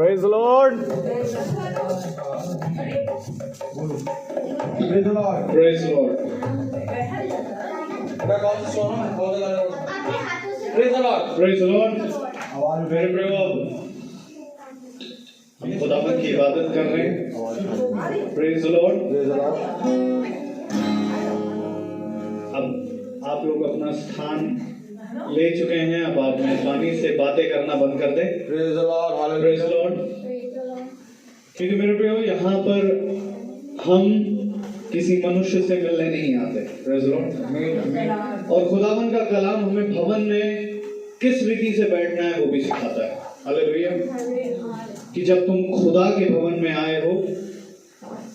Praise the Lord. Praise the Lord. Praise the Lord. Praise the Lord. Praise the Lord. मेरे प्रियो हम खुदावंद की इबादत कर रहे हैं। Praise the Lord. अब आप लोग अपना स्थान ले चुके हैं। अब आप मेहरबानी से बातें करना बंद कर दें। Praise the Lord. Praise the Lord. क्योंकि मेरे प्रियो यहाँ पर हम किसी मनुष्य से मिलने नहीं आते। Praise the Lord. और खुदावंद का कलाम हमें भवन में किस रीति से बैठना है वो भी सिखाता है। हालेलुया। कि जब तुम खुदा के भवन में आए हो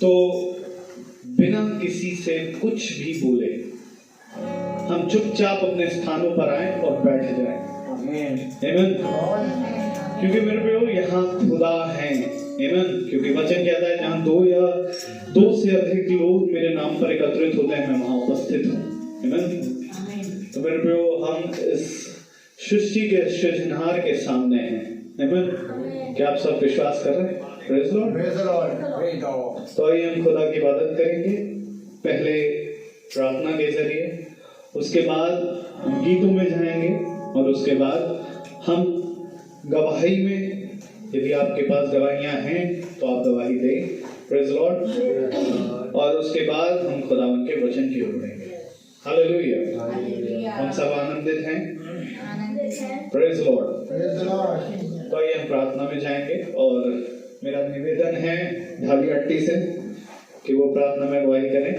तो बिना किसी से कुछ भी बोले हम चुपचाप अपने स्थानों पर आए और बैठ जाएं। आमीन। क्योंकि मेरे प्रियो यहाँ खुदा है। आमीन। क्योंकि वचन कहता है जहाँ दो से अधिक लोग मेरे नाम पर एकत्रित होते हैं मैं वहाँ उपस्थित हूँ। आमीन। तो मेरे प्रियो हम इस सृष्टि के सृजनहार के सामने हैं। आमीन। क्या आप सब विश्वास कर रहे हैं? Praise Lord. तो आइए हम खुदा की इबादत करेंगे, पहले प्रार्थना के जरिए, उसके बाद हम गीतों में जाएंगे और उसके बाद हम गवाही में, यदि आपके पास गवाहियां हैं तो आप गवाही दें। Praise Lord. और उसके बाद हम खुदावंद के वचन की ओर बढ़ेंगे। हालेलुया। हम सब आनंदित हैं। Praise Lord. तो आइए हम प्रार्थना में जाएंगे और मेरा निवेदन है ढाली अट्टी से कि वो प्रार्थना में अगुवाई करें।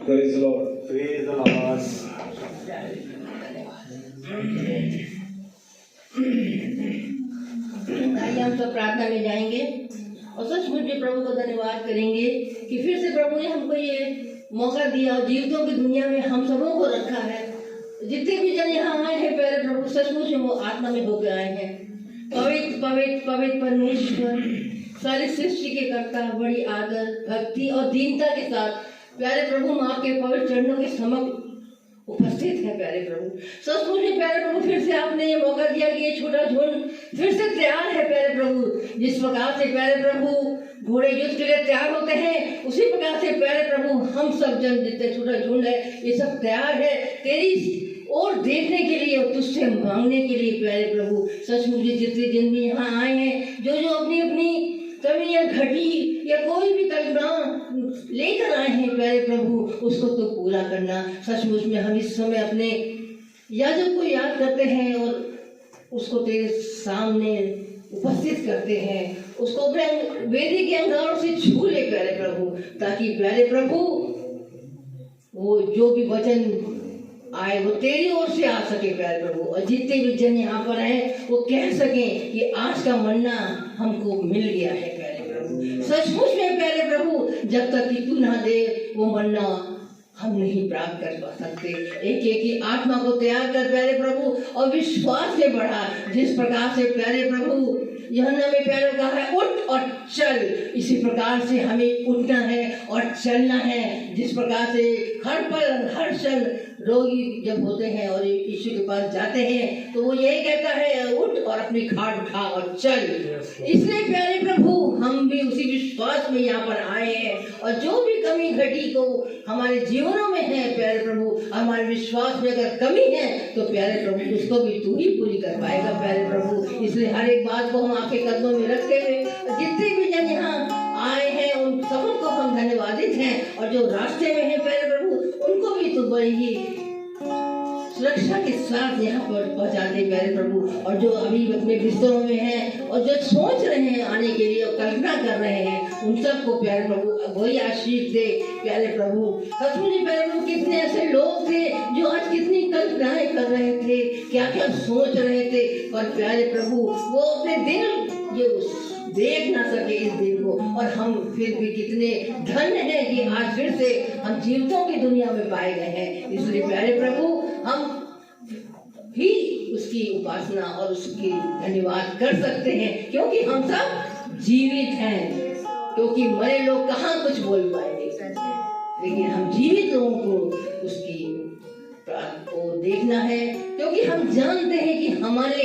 Praise the Lord. Praise the Lord. आइए हम सब प्रार्थना में जाएंगे और सचमुच में प्रभु को धन्यवाद करेंगे कि फिर से प्रभु ने हमको ये मौका दिया और जीवितों की दुनिया में हम सबों को रखा है। जितने भी जन यहाँ आए हैं प्यारे प्रभु, सचमुच में वो आत्मा में होकर आए हैं। पवित्र पवित्र पवित्र परमेश्वर, सारी सृष्टि के कर्ता, बड़ी आदर, भक्ति और दीनता के साथ प्यारे प्रभु हम आपके पवित्र चरणों के समक्ष उपस्थित है। प्यारे प्रभु, सचमुच में प्यारे प्रभु फिर से आपने ये मौका दिया कि ये छोटा झुंड फिर से तैयार है। प्यारे प्रभु, जिस प्रकार से प्यारे प्रभु घोड़े युद्ध के लिए तैयार होते हैं, उसी प्रकार से प्यारे प्रभु हम सब जन जितने छोटा झुंड है ये सब तैयार है तेरी और देखने के लिए और तुझसे मांगने के लिए। प्यारे प्रभु, सचमुच जितने जन भी यहाँ आए हैं, जो अपनी अपनी कमी या घटी या कोई भी कल्पना लेकर आए हैं प्यारे प्रभु, उसको तो पूरा करना। सचमुच में हम इस समय अपने याजक को याद करते हैं और उसको तेरे सामने उपस्थित करते हैं, उसको अपने वेदी के अंगारों से छू ले प्यारे प्रभु, ताकि प्यारे प्रभु वो जो भी वचन आए वो तेरी ओर से आ सके प्यारे प्रभु। और जितने भी जन यहाँ पर आए वो कह सकें कि आज का मन्ना हमको मिल गया है प्यारे प्रभु। सचमुच में प्यारे प्रभु, जब तक कि तू ना दे वो मन्ना हम नहीं प्राप्त कर पा सकते। एक एक ही आत्मा को तैयार कर प्यारे प्रभु और विश्वास से बढ़ा। जिस प्रकार से प्यारे प्रभु यूहन्ना में प्यारे कहा है उठ और चल, इसी प्रकार से हमें उठना है और चलना है। जिस प्रकार से हर पल हर क्षण रोगी जब होते हैं और यीशु के पास जाते हैं तो वो यही कहता है उठ और अपनी खाट उठा और चल। इसलिए प्यारे प्रभु हम भी उसी विश्वास में यहाँ पर आए हैं और जो भी कमी घटी को हमारे जीवनों में है प्यारे प्रभु, हमारे विश्वास में अगर कमी है तो प्यारे प्रभु उसको भी तू ही पूरी कर पाएगा प्यारे प्रभु। इसलिए हर एक बात को हम आपके कदमों में रखते हुए जितने भी जन यहाँ आए हैं उन सबको हम धन्यवादित हैं और जो रास्ते में है प्यारे प्रभु उनको भी तू बड़ी ही सुरक्षा के साथ यहाँ पर पहुँचा दे प्यारे प्रभु। और जो अभी अपने बिस्तरों में हैं और जो सोच रहे हैं आने के लिए और कल्पना कर रहे हैं उन सबको प्यारे प्रभु वही आशीष दे प्यारे प्रभु। सचमुच प्यारे प्रभु कितने ऐसे लोग थे जो आज कितनी कल्पनाएं कर रहे थे, क्या क्या सोच रहे थे, पर प्यारे प्रभु वो अपने दिल ये देख ना सके इस दिन को। और हम फिर भी कितने धन्य हैं कि आज फिर से हम जीवितों की दुनिया में पाए गए हैं। इसलिए प्यारे प्रभु हम भी उसकी उपासना और उसकी धन्यवाद कर सकते हैं क्योंकि हम सब जीवित हैं। क्योंकि मरे लोग कहाँ कुछ बोल पाएंगे, लेकिन हम जीवित लोगों को उसकी देखना है, क्योंकि हम जानते हैं कि हमारे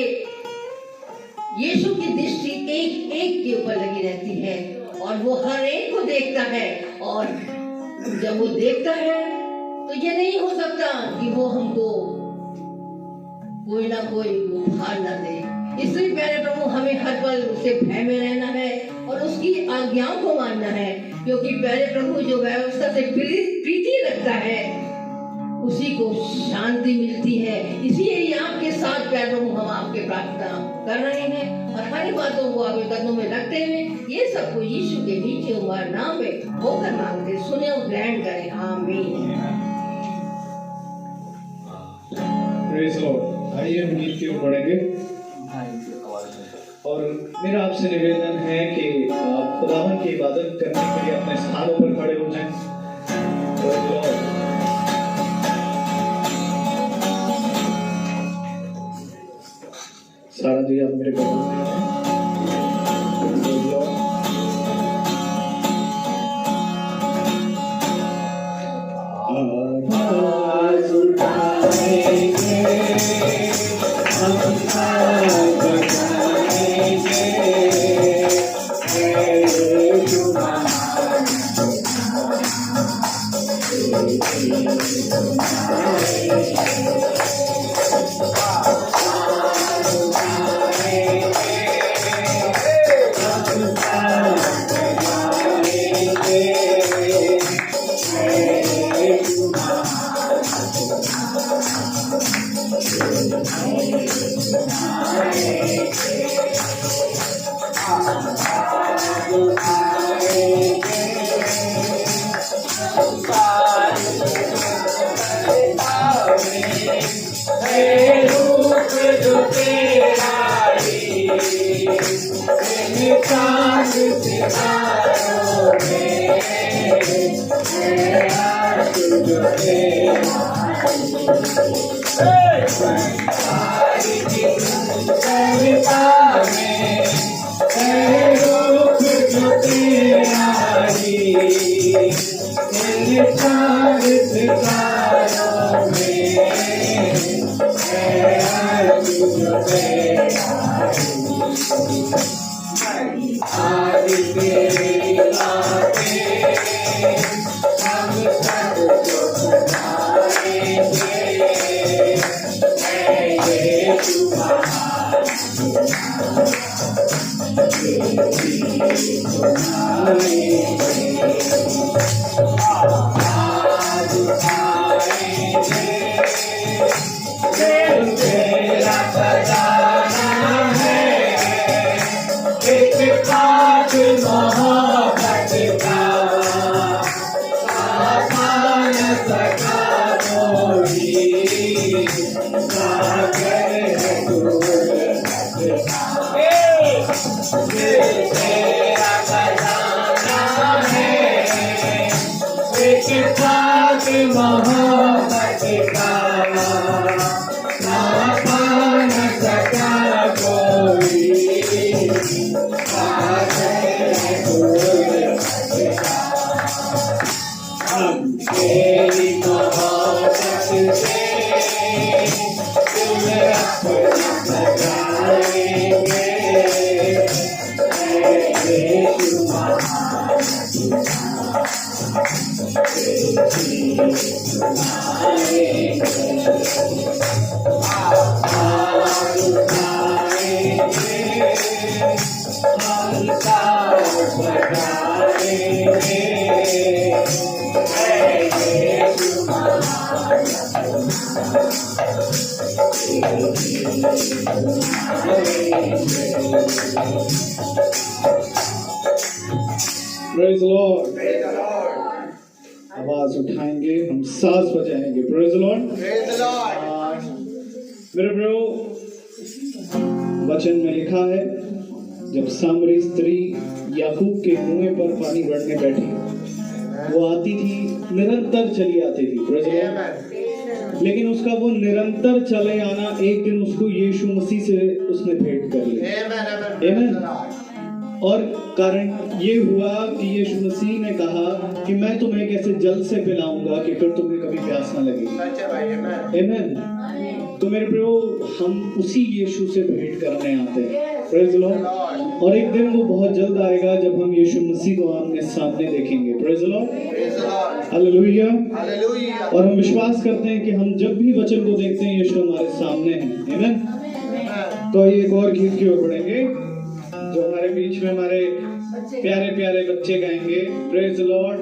यीशु की दृष्टि एक एक के ऊपर लगी रहती है और वो हर एक को देखता है। और जब वो देखता है तो ये नहीं हो सकता कि वो हमको कोई ना कोई उपहार ना दे। इसलिए प्यारे प्रभु, हमें हर पल उससे भय में रहना है और उसकी आज्ञाओं को मानना है, क्योंकि प्यारे प्रभु जो व्यवस्था से प्रीति रखता है उसी को शांति मिलती है। इसीलिए आपके साथ प्यारे प्रभु हम आपके प्रार्थना कर रहे हैं और हर बातों को आपके कदमों में रखते हुए ये सब को यीशु के नीचे उमर नाम में होकर मांगते, सुने और ग्रहण करें। आमीन। Praise Lord. आइए हम गीत की ओर बढ़ेंगे और मेरा आपसे निवेदन है कि आप खुदावन की इबादत करने के लिए अपने स्थानों पर खड़े हो जाएं। Praise Lord. सारा जी आप मेरे बगल में हैं। Praise Lord. आवाज़ उठाएंगे हम साथ बजाएंगे, Praise the Lord. आवाज उठाएंगे, हम सांस बजाएंगे। Praise the Lord. मेरे प्रियो, वचन में लिखा है जब सामरी स्त्री याकूब के कुएं पर पानी भरने बैठी, वो आती थी, निरंतर चली आती थी। Praise the Lord. लेकिन उसका वो निरंतर चले आना एक दिन उसको यीशु मसीह से उसने भेंट कर ली। आमीन। और कारण ये हुआ कि यीशु मसीह ने कहा कि मैं तुम्हें कैसे जल से पिलाऊंगा कि फिर तुम्हें कभी प्यास ना लगेगी। आमीन। तो मेरे प्रियो हम उसी यीशु से भेंट करने आते हैं। Praise Lord. और एक दिन वो बहुत जल्द आएगा जब हम यीशु मसीह को आमने सामने देखेंगे। Praise Lord. हालेलुया। और हम विश्वास करते हैं कि हम जब भी वचन को देखते हैं यीशु हमारे सामने है। आमीन। तो एक और गीत की ओर बढ़ेंगे जो हमारे बीच में हमारे प्यारे प्यारे बच्चे गाएंगे। Praise Lord.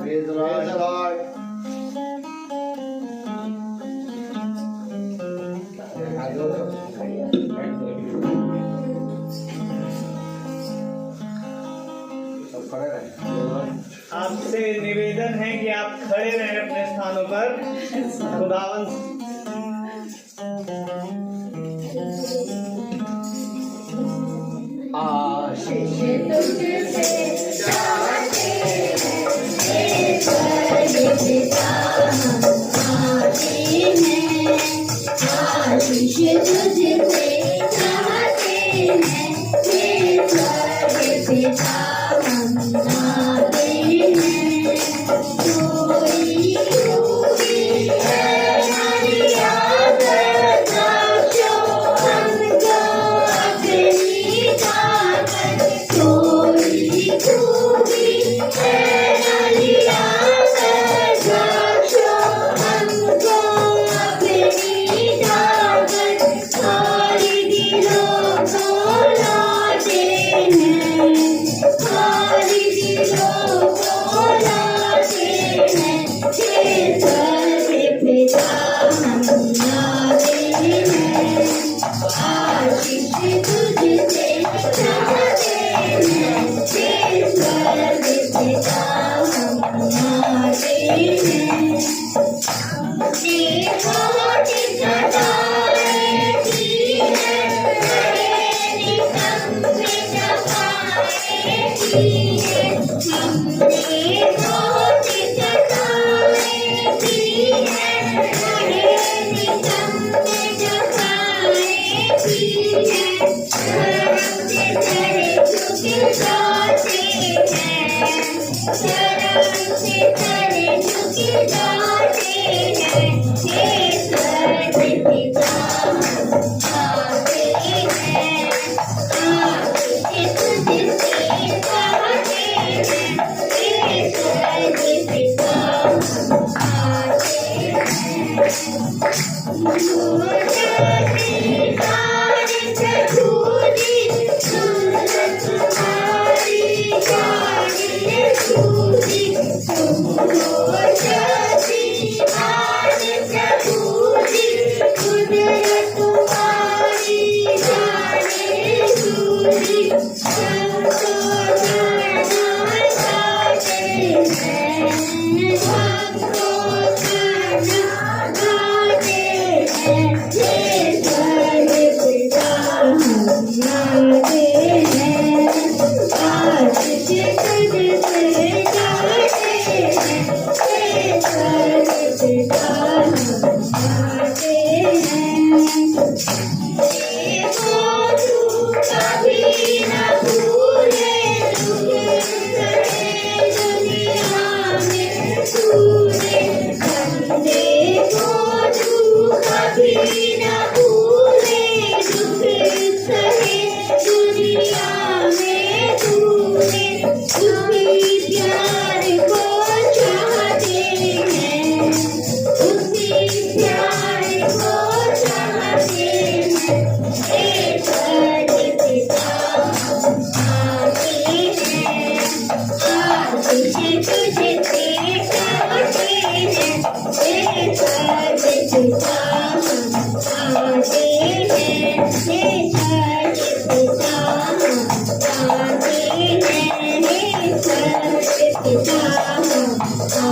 Praise the Lord. आपसे निवेदन है कि आप खड़े रहें अपने स्थानों पर। खुदावन आशीष तुझसे चाहते हैं, स्वर्ग पिता हम आते हैं। आशीष तुझसे चाहते हैं, स्वर्ग पिता हम आते हैं। कोई खूबी है हमारी आदत, हमको अपनी ताकत। कोई खूबी है हमारी आदत, हमको अपनी ताकत। खाली दिलों को लाते हैं, खाली दिलों को लाते हैं। स्वर्ग पिता हम आते हैं। आशीष तुझसे चाहते हैं, स्वर्ग पिता हम आते हैं। बहुत सताए की है, निकम में जगाए की है। हमने बहुत सताए की है, निकम में जगाए की है। शर्म से सर झुक जाते हैं, शर्म से सर झुक जाते हैं। स्वर्ग पिता हम आते हैं। आशीष तुझसे चाहते हैं, स्वर्ग पिता हम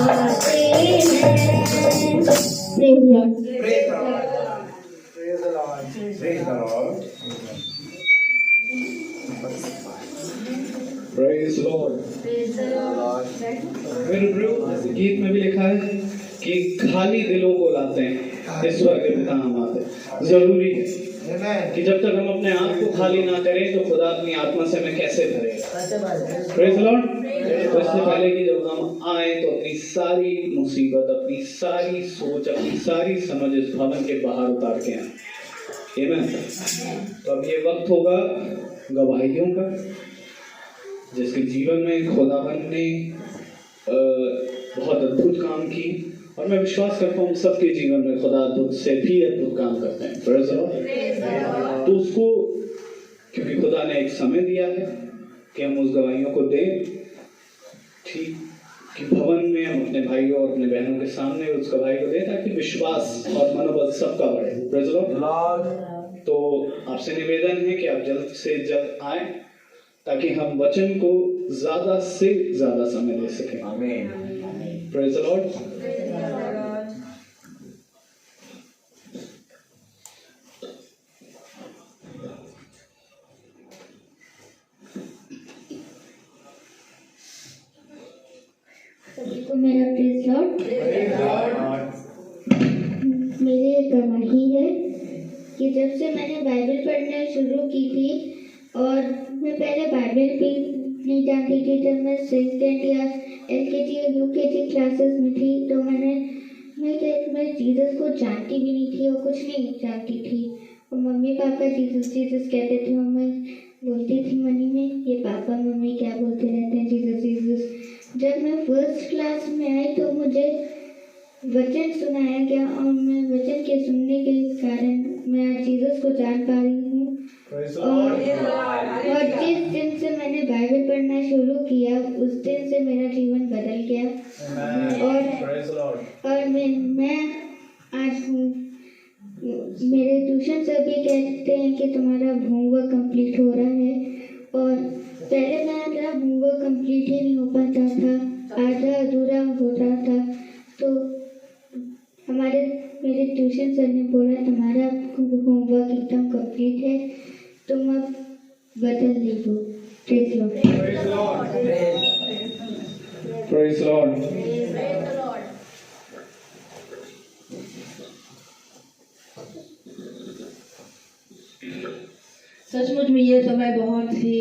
आते हैं। Praise the Lord. Praise the Lord. Praise Lord. Praise the Lord. मेरे प्रियो, जैसे गीत में भी लिखा है कि खाली दिलों को लाते हैं ईश्वर के पिता हम आते हैं। जरूरी है कि जब तक हम अपने आप को खाली ना करें तो खुदा अपनी आत्मा से हमें कैसे भरेगा। Praise the Lord. तो इससे पहले कि जब हम आए तो अपनी सारी मुसीबत, अपनी सारी सोच, अपनी सारी समझ इस भवन के बाहर उतार के आए। आमीन। तो अब ये वक्त होगा गवाहियों का, जिसके जीवन में खुदावंद ने बहुत अद्भुत काम की, और मैं विश्वास करता हूँ सबके जीवन में खुदा अद्भुत से भी अद्भुत काम करते हैं। Praise the Lord. तो उसको, क्योंकि खुदा ने एक समय दिया है कि हम उस गवाहियों को दें, ठीक, कि भवन में हम अपने भाइयों और अपने बहनों के सामने उस गवाही को दें, ताकि विश्वास और मनोबल सबका बढ़े। Praise the Lord. तो आपसे निवेदन है कि आप जल्द से जल्द आए, ताकि हम वचन को ज्यादा से ज्यादा समय दे सकें। आमीन। Praise the Lord. सभी को मेरा प्रेज़ लॉर्ड। मेरी एक गवाही है कि जब से मैंने बाइबल पढ़ना शुरू की थी, और मैं पहले बाइबल भी नहीं जानती थी, जब मैं सेकंड या LKG या UKG क्लासेस में थी, तो मैं जीसस को जानती भी नहीं थी और कुछ नहीं जानती थी। और मम्मी पापा जीसस जीसस कहते थे, और मैं बोलती थी मनी में, ये पापा मम्मी क्या बोलते रहते हैं, जीसस जीसस। जब मैं फर्स्ट क्लास में आई तो मुझे वचन सुनाया गया, और मैं वचन के सुनने के कारण मैं आज जीसस को जान पा रही हूँ। और जिस दिन से मैंने बाइबल पढ़ना शुरू किया, उस दिन से मेरा जीवन बदल गया। और मैं आज हूँ, मेरे ट्यूशन सर भी कहते हैं कि तुम्हारा होमवर्क कंप्लीट हो रहा है, और पहले मेरा होमवर्क कंप्लीट ही नहीं हो पाता था, आधा अधूरा हो रहा था। तो मेरे ट्यूशन सर ने बोला तुम्हारा होमवर्क एकदम कंप्लीट है, तुम अब बदल ली हो। Praise Lord. Praise Lord. सचमुच में ये समय बहुत ही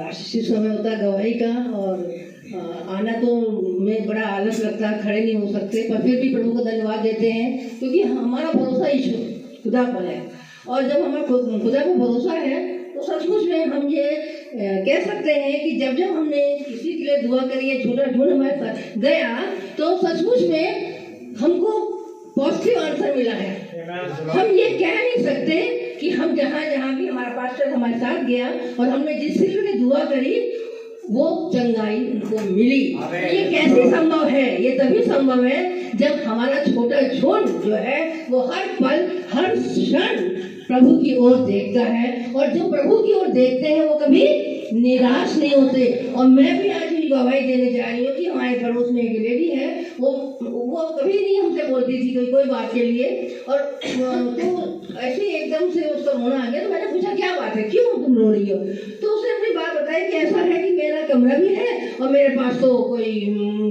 आशीषित समय होता है गवाही का, और आना तो में बड़ा आलस लगता है, खड़े नहीं हो सकते, पर फिर भी प्रभु को धन्यवाद देते हैं, क्योंकि हमारा भरोसा ईश्वर खुदा पर है। और जब हमारा खुदा पर भरोसा है तो सचमुच में हम ये कह सकते हैं कि जब जब हमने किसी के लिए दुआ करी है, छोटा ढूंढ हमारे साथ गया, तो सचमुच में हमको पॉजिटिव आंसर मिला है। हम ये कह नहीं सकते कि हम जहाँ भी हमारा पास्टर हमारे साथ गया और हमने जिस के लिए दुआ करी वो चंगाई उनको मिली। ये कैसे संभव है? ये तभी संभव है जब हमारा छोटा झुंड जो है वो हर पल हर क्षण प्रभु की ओर देखता है, और जो प्रभु की ओर देखते हैं वो कभी निराश नहीं होते। और मैं भी आज भी गवाही देने जा रही हूँ कि हमारे पड़ोस में एक लेडी है, वो कभी नहीं हमसे बोलती थी कोई बात के लिए, और तो ऐसे ही एकदम से उसका रोना आ गया। तो मैंने पूछा क्या बात है, क्यों तुम रो रही हो? तो उसने अपनी बात बताई कि ऐसा है कि मेरा कमरा भी है और मेरे पास तो कोई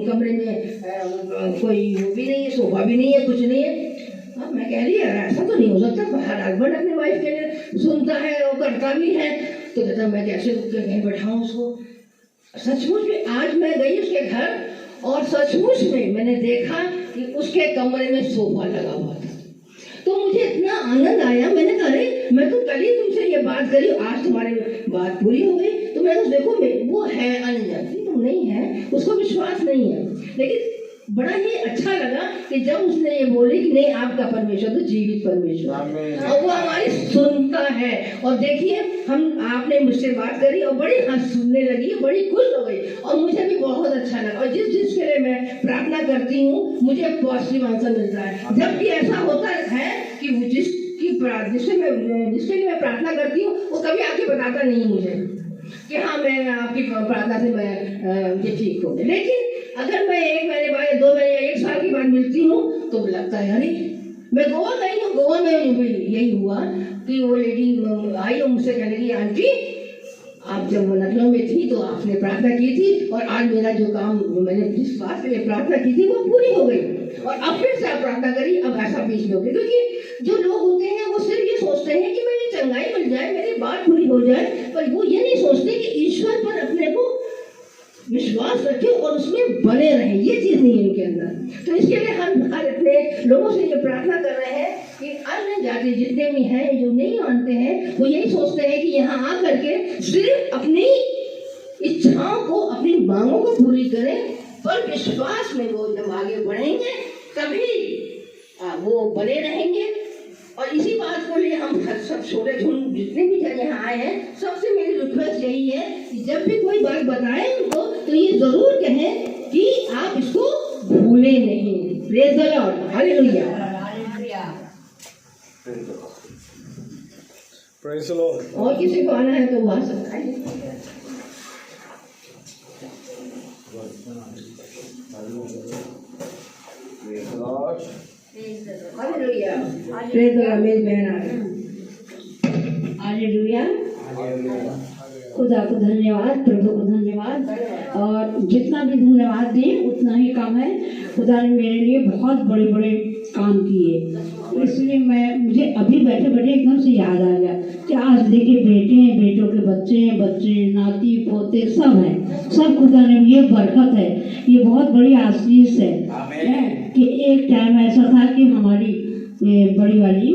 कमरे में कोई वो भी नहीं है, सोफा भी नहीं है, कुछ नहीं है। अब मैं कह रही है ऐसा तो नहीं हो सकता, हर हस्बैंड अपनी वाइफ के लिए सुनता है और करता भी है। तो कहता मैं कैसे कहीं बैठाऊँ उसको। सचमुच में आज मैं गई उसके घर और सचमुच में मैंने देखा कि उसके कमरे में सोफा लगा हुआ था। तो मुझे इतना आनंद आया, मैंने कहा अरे मैं तो कल ही तुमसे ये बात करी, आज तुम्हारी बात पूरी हो गई। तो मैंने देखो वो है अनजाती, तो नहीं है, उसको विश्वास नहीं है, लेकिन बड़ा ही अच्छा लगा कि जब उसने ये बोली कि नहीं आपका परमेश्वर तो जीवित परमेश्वर, और वो हमारी सुनता है। और देखिए आपने मुझसे बात करी और बड़ी सुनने लगी, बड़ी खुश हो गई, और मुझे भी बहुत अच्छा लगा। और जिस के लिए मैं प्रार्थना करती हूँ मुझे पॉजिटिव आंसर मिलता है। जबकि ऐसा होता है कि जिसके लिए मैं प्रार्थना करती हूँ वो कभी आके बताता नहीं मुझे कि हाँ मैं आपकी प्रार्थना से मैं ये ठीक हो गई। लेकिन अगर मैं 1 महीने बाद, 2 महीने, 1 साल के बाद मिलती हूँ तो लगता है अरे मैं गोवा गई हूँ, गोवा में यही हुआ कि वो लेडी आई और मुझसे कहने लगी आंटी आप जब वो लखनऊ में थी तो आपने प्रार्थना की थी, और आज मेरा जो काम मैंने जिस बात के लिए प्रार्थना की थी वो पूरी हो गई, और अब फिर से आप प्रार्थना करी, अब ऐसा बीच में हो गई। क्योंकि जो लोग होते हैं वो सिर्फ ये सोचते हैं कि मेरी चंगाई मिल जाए, मेरी बात पूरी हो जाए, पर वो ये नहीं सोचते कि ईश्वर पर अपने को विश्वास रखें और उसमें बने रहें। ये चीज नहीं है उनके अंदर। तो इसके लिए हम अपने लोगों से ये प्रार्थना कर रहे हैं कि अन्य जाति जितने भी हैं जो नहीं मानते हैं, वो यही सोचते हैं कि यहाँ आ करके सिर्फ अपनी इच्छाओं को, अपनी मांगों को पूरी करें, पर विश्वास में वो जब आगे बढ़ेंगे तभी वो बने रहेंगे। और इसी बात को लिए हम सब छोटे झुंड जितने भी जन यहाँ आए हैं, सबसे मेरी रिक्वेस्ट यही है कि जब भी कोई बात बताए उनको तो ये जरूर कहें कि आप इसको भूले नहीं। Praise the Lord, hallelujah. Praise the Lord. और किसी को आना है तो वो आ सकता है। Praise the Lord. Hallelujah. Praise the Lord. मेरी बहन आ गई। हालेलुया। खुदा को धन्यवाद, प्रभु को धन्यवाद, और जितना भी धन्यवाद दें उतना ही कम है। खुदा ने मेरे लिए बहुत बड़े बड़े काम किए, इसलिए मुझे अभी बैठे बैठे एकदम से याद आ गया कि आज देखिए बेटे हैं, बेटों के बच्चे हैं, बच्चे नाती पोते सब हैं, सब खुदा ने, ये बरकत है, ये बहुत बड़ी आशीष है कि एक टाइम ऐसा था कि हमारी बड़ी वाली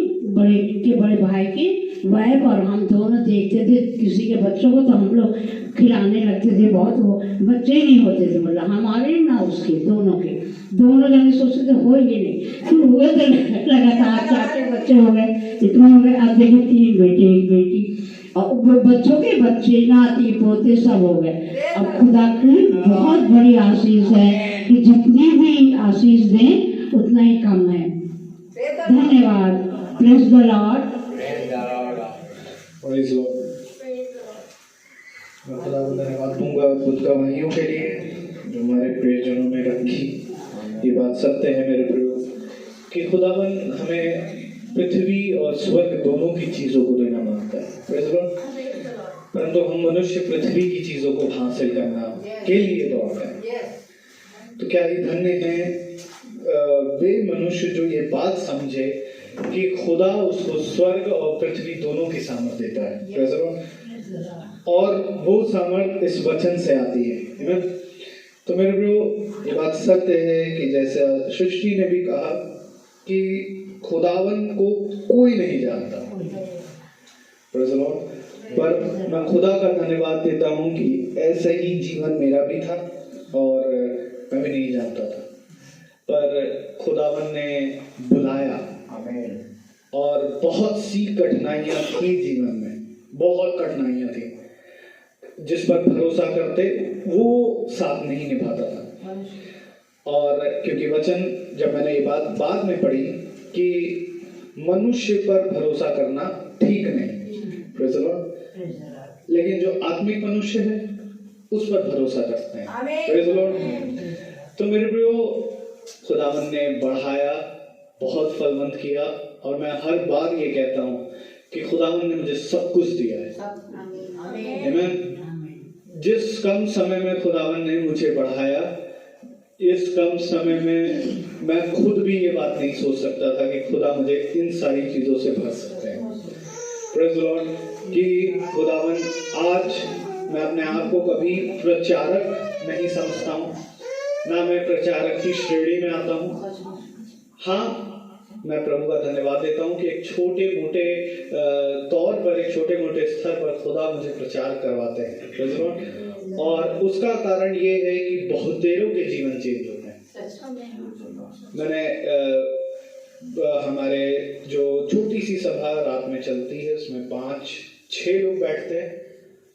बड़े भाई की वाइफ और हम दोनों देखते थे किसी के बच्चों को, तो हम लोग खिलाने लगते थे बहुत, वो बच्चे ही नहीं होते थे, मतलब हमारे ना उसके, दोनों जने सोचते थे हो ये नहीं, फिर हुए तो लगातार 4 बच्चे हो गए, इतना हो गए। अब देखिए 3 बेटे 1 बेटी, और बच्चों के बच्चे नाती पोते सब हो गए। अब खुदा की बहुत बड़ी आशीष है कि जितनी भी आशीष दें उतना ही कम है। धन्यवाद। Praise the Lord. Praise Lord. मैं खुदा को धन्यवाद दूंगा खुद का वहियों के लिए जो हमारे प्रियजनों में रखी। ये बात सत्य है मेरे प्रियो कि खुदावन हमें पृथ्वी और स्वर्ग दोनों की चीजों को देना मांगता है। Praise Lord. परंतु हम मनुष्य पृथ्वी की चीजों को हासिल करना के लिए दौड़ते हैं। तो क्या ही धन्य हैं वे मनुष्य जो ये बात समझे कि खुदा उसको स्वर्ग और पृथ्वी दोनों की सामर्थ देता है। Praise Lord. और वो सामर्थ इस वचन से आती है। तो मेरे प्रियो ये बात सत्य है कि जैसा सृष्टि ने भी कहा कि खुदावन को कोई नहीं जानता। Praise Lord. पर मैं खुदा का धन्यवाद देता हूँ कि ऐसा ही जीवन मेरा भी था और मैं भी नहीं जानता था, पर खुदावन ने बुलाया। आमीन। और बहुत सी कठिनाइयां थी जीवन में, बहुत कठिनाइयां थी, जिस पर भरोसा करते वो साथ नहीं निभाता था। और क्योंकि वचन जब मैंने ये बात बाद में पढ़ी कि मनुष्य पर भरोसा करना ठीक नहीं, प्रेज़ द लॉर्ड, लेकिन जो आत्मिक मनुष्य है उस पर भरोसा करते हैं। Praise the Lord. तो मेरे प्रियो खुदावन ने बढ़ाया, बहुत फलवंत किया, और मैं हर बार ये कहता हूँ कि खुदावन ने मुझे सब कुछ दिया है। आमीन। जिस कम समय में खुदावन ने मुझे बढ़ाया, इस कम समय में मैं खुद भी ये बात नहीं सोच सकता था कि खुदा मुझे इन सारी चीजों से भर सकते हैं। Praise the Lord. कि खुदावन, आज मैं अपने आप को कभी प्रचारक नहीं समझता हूँ, ना मैं प्रचारक की श्रेणी में आता हूँ। हाँ, मैं प्रभु का धन्यवाद देता हूँ कि एक छोटे मोटे तौर पर, एक छोटे मोटे स्तर पर खुदा मुझे प्रचार करवाते हैं। Praise the Lord. और उसका कारण ये है कि बहुत देरों के जीवन चेंज होते हैं। मैंने हमारे जो छोटी सी सभा रात में चलती है उसमें 5-6 लोग बैठते हैं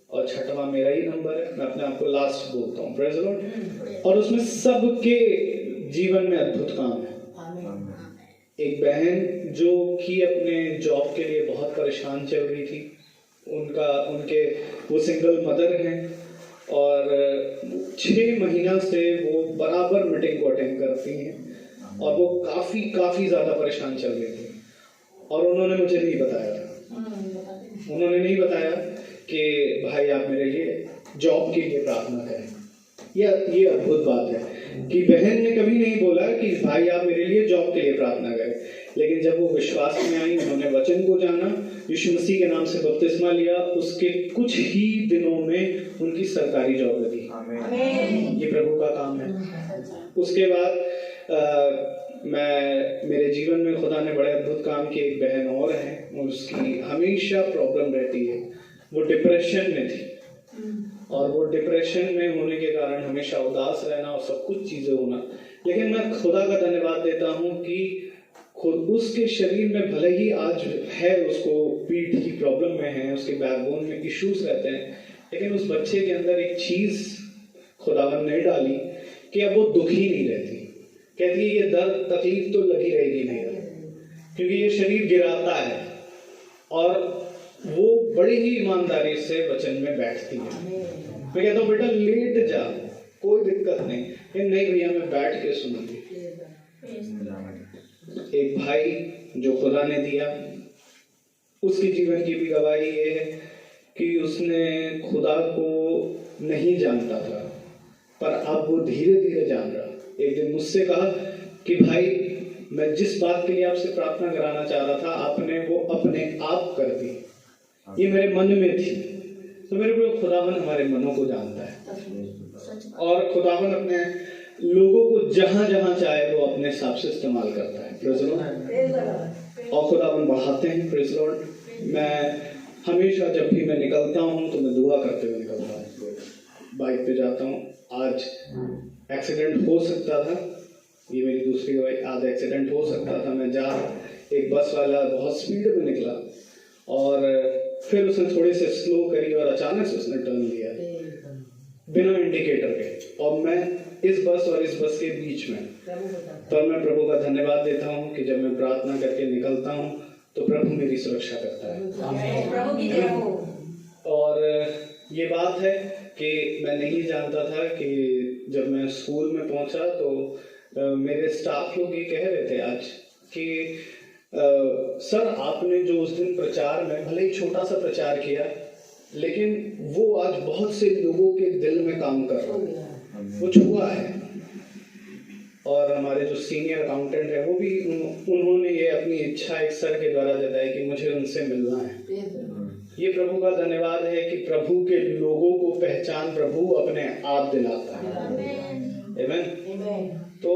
और 6वां मेरा ही नंबर है, मैं अपने आप को लास्ट बोलता हूँ। Praise the Lord. और उसमें सबके जीवन में अद्भुत काम है। एक बहन जो कि अपने जॉब के लिए बहुत परेशान चल रही थी, वो सिंगल मदर हैं और 6 महीना से वो बराबर मीटिंग को अटेंड करती हैं और वो काफी ज्यादा परेशान चल रही थी। और उन्होंने मुझे नहीं बताया था, उन्होंने नहीं बताया कि भाई आप मेरे लिए जॉब के लिए प्रार्थना करें। ये अद्भुत बात है कि बहन ने कभी नहीं बोला कि भाई आप मेरे लिए जॉब के लिए प्रार्थना करें, लेकिन जब वो विश्वास में आई, उन्होंने वचन को जाना, यीशु मसीह के नाम से बपतिस्मा लिया, उसके कुछ ही दिनों में उनकी सरकारी जॉब लगी। ये प्रभु का काम है। उसके बाद मेरे जीवन में खुदा ने बड़े अद्भुत काम किए। एक बहन और है, उसकी हमेशा प्रॉब्लम रहती है, वो डिप्रेशन में थी और वो डिप्रेशन में होने के कारण हमेशा उदास रहना और सब कुछ चीजें होना। लेकिन मैं खुदा का धन्यवाद देता हूँ कि खुद उसके शरीर में भले ही आज है, उसको पीठ की प्रॉब्लम में है, उसके बैकबोन में इश्यूज रहते हैं, लेकिन उस बच्चे के अंदर एक चीज खुदावन ने डाली कि अब वो दुखी नहीं रहती। कहती है ये दर्द तकलीफ तो लगी रहेगी नहीं, क्योंकि ये शरीर गिराता है, और वो बड़ी ही ईमानदारी से वचन में बैठती है। मैं कहता हूँ बेटा लेट जा, कोई दिक्कत नहीं। नहीं भैया मैं बैठ के सुनूंगी। एक भाई जो खुदा ने दिया, उसके जीवन की भी गवाही ये है कि उसने खुदा को नहीं जानता था, पर अब वो धीरे धीरे जान रहा। एक दिन मुझसे कहा कि भाई मैं जिस बात के लिए आपसे प्रार्थना कराना चाह रहा था, आपने वो अपने आप कर दी, ये मेरे मन में थी। तो मेरे को खुदावन हमारे मनों को जानता है, और खुदावन अपने लोगों को जहां जहां चाहे वो अपने हिसाब से इस्तेमाल करता है। Praise Lord. और खुदावन बढ़ाते हैं। Praise Lord. मैं हमेशा जब भी मैं निकलता हूँ तो मैं दुआ करते हुए निकलता हूँ। बाइक पे जाता हूँ, आज एक्सीडेंट हो सकता था, ये मेरी दूसरी बाइक, आज एक्सीडेंट हो सकता था। मैं एक बस वाला बहुत स्पीड में निकला और फिर उसने थोड़ी से स्लो करी और अचानक से उसने टर्न लिया बिना इंडिकेटर के, और मैं इस बस और इस बस के बीच में। पर मैं प्रभु का धन्यवाद देता हूँ कि जब मैं प्रार्थना करके निकलता हूँ तो प्रभु मेरी सुरक्षा करता है। और ये बात है कि मैं नहीं जानता था कि जब मैं स्कूल में पहुंचा तो मेरे स्टाफ लोग ये कह रहे थे आज कि सर आपने जो उस दिन प्रचार में भले ही छोटा सा प्रचार किया, लेकिन वो आज बहुत से लोगों के दिल में काम कर रहा है, वो छुआ है। और हमारे जो सीनियर अकाउंटेंट है वो भी उन्होंने ये अपनी इच्छा एक सर के द्वारा जताई कि मुझे उनसे मिलना है। ये प्रभु का धन्यवाद है कि प्रभु के लोगों को पहचान प्रभु अपने आप दिलाता है। आमीन। तो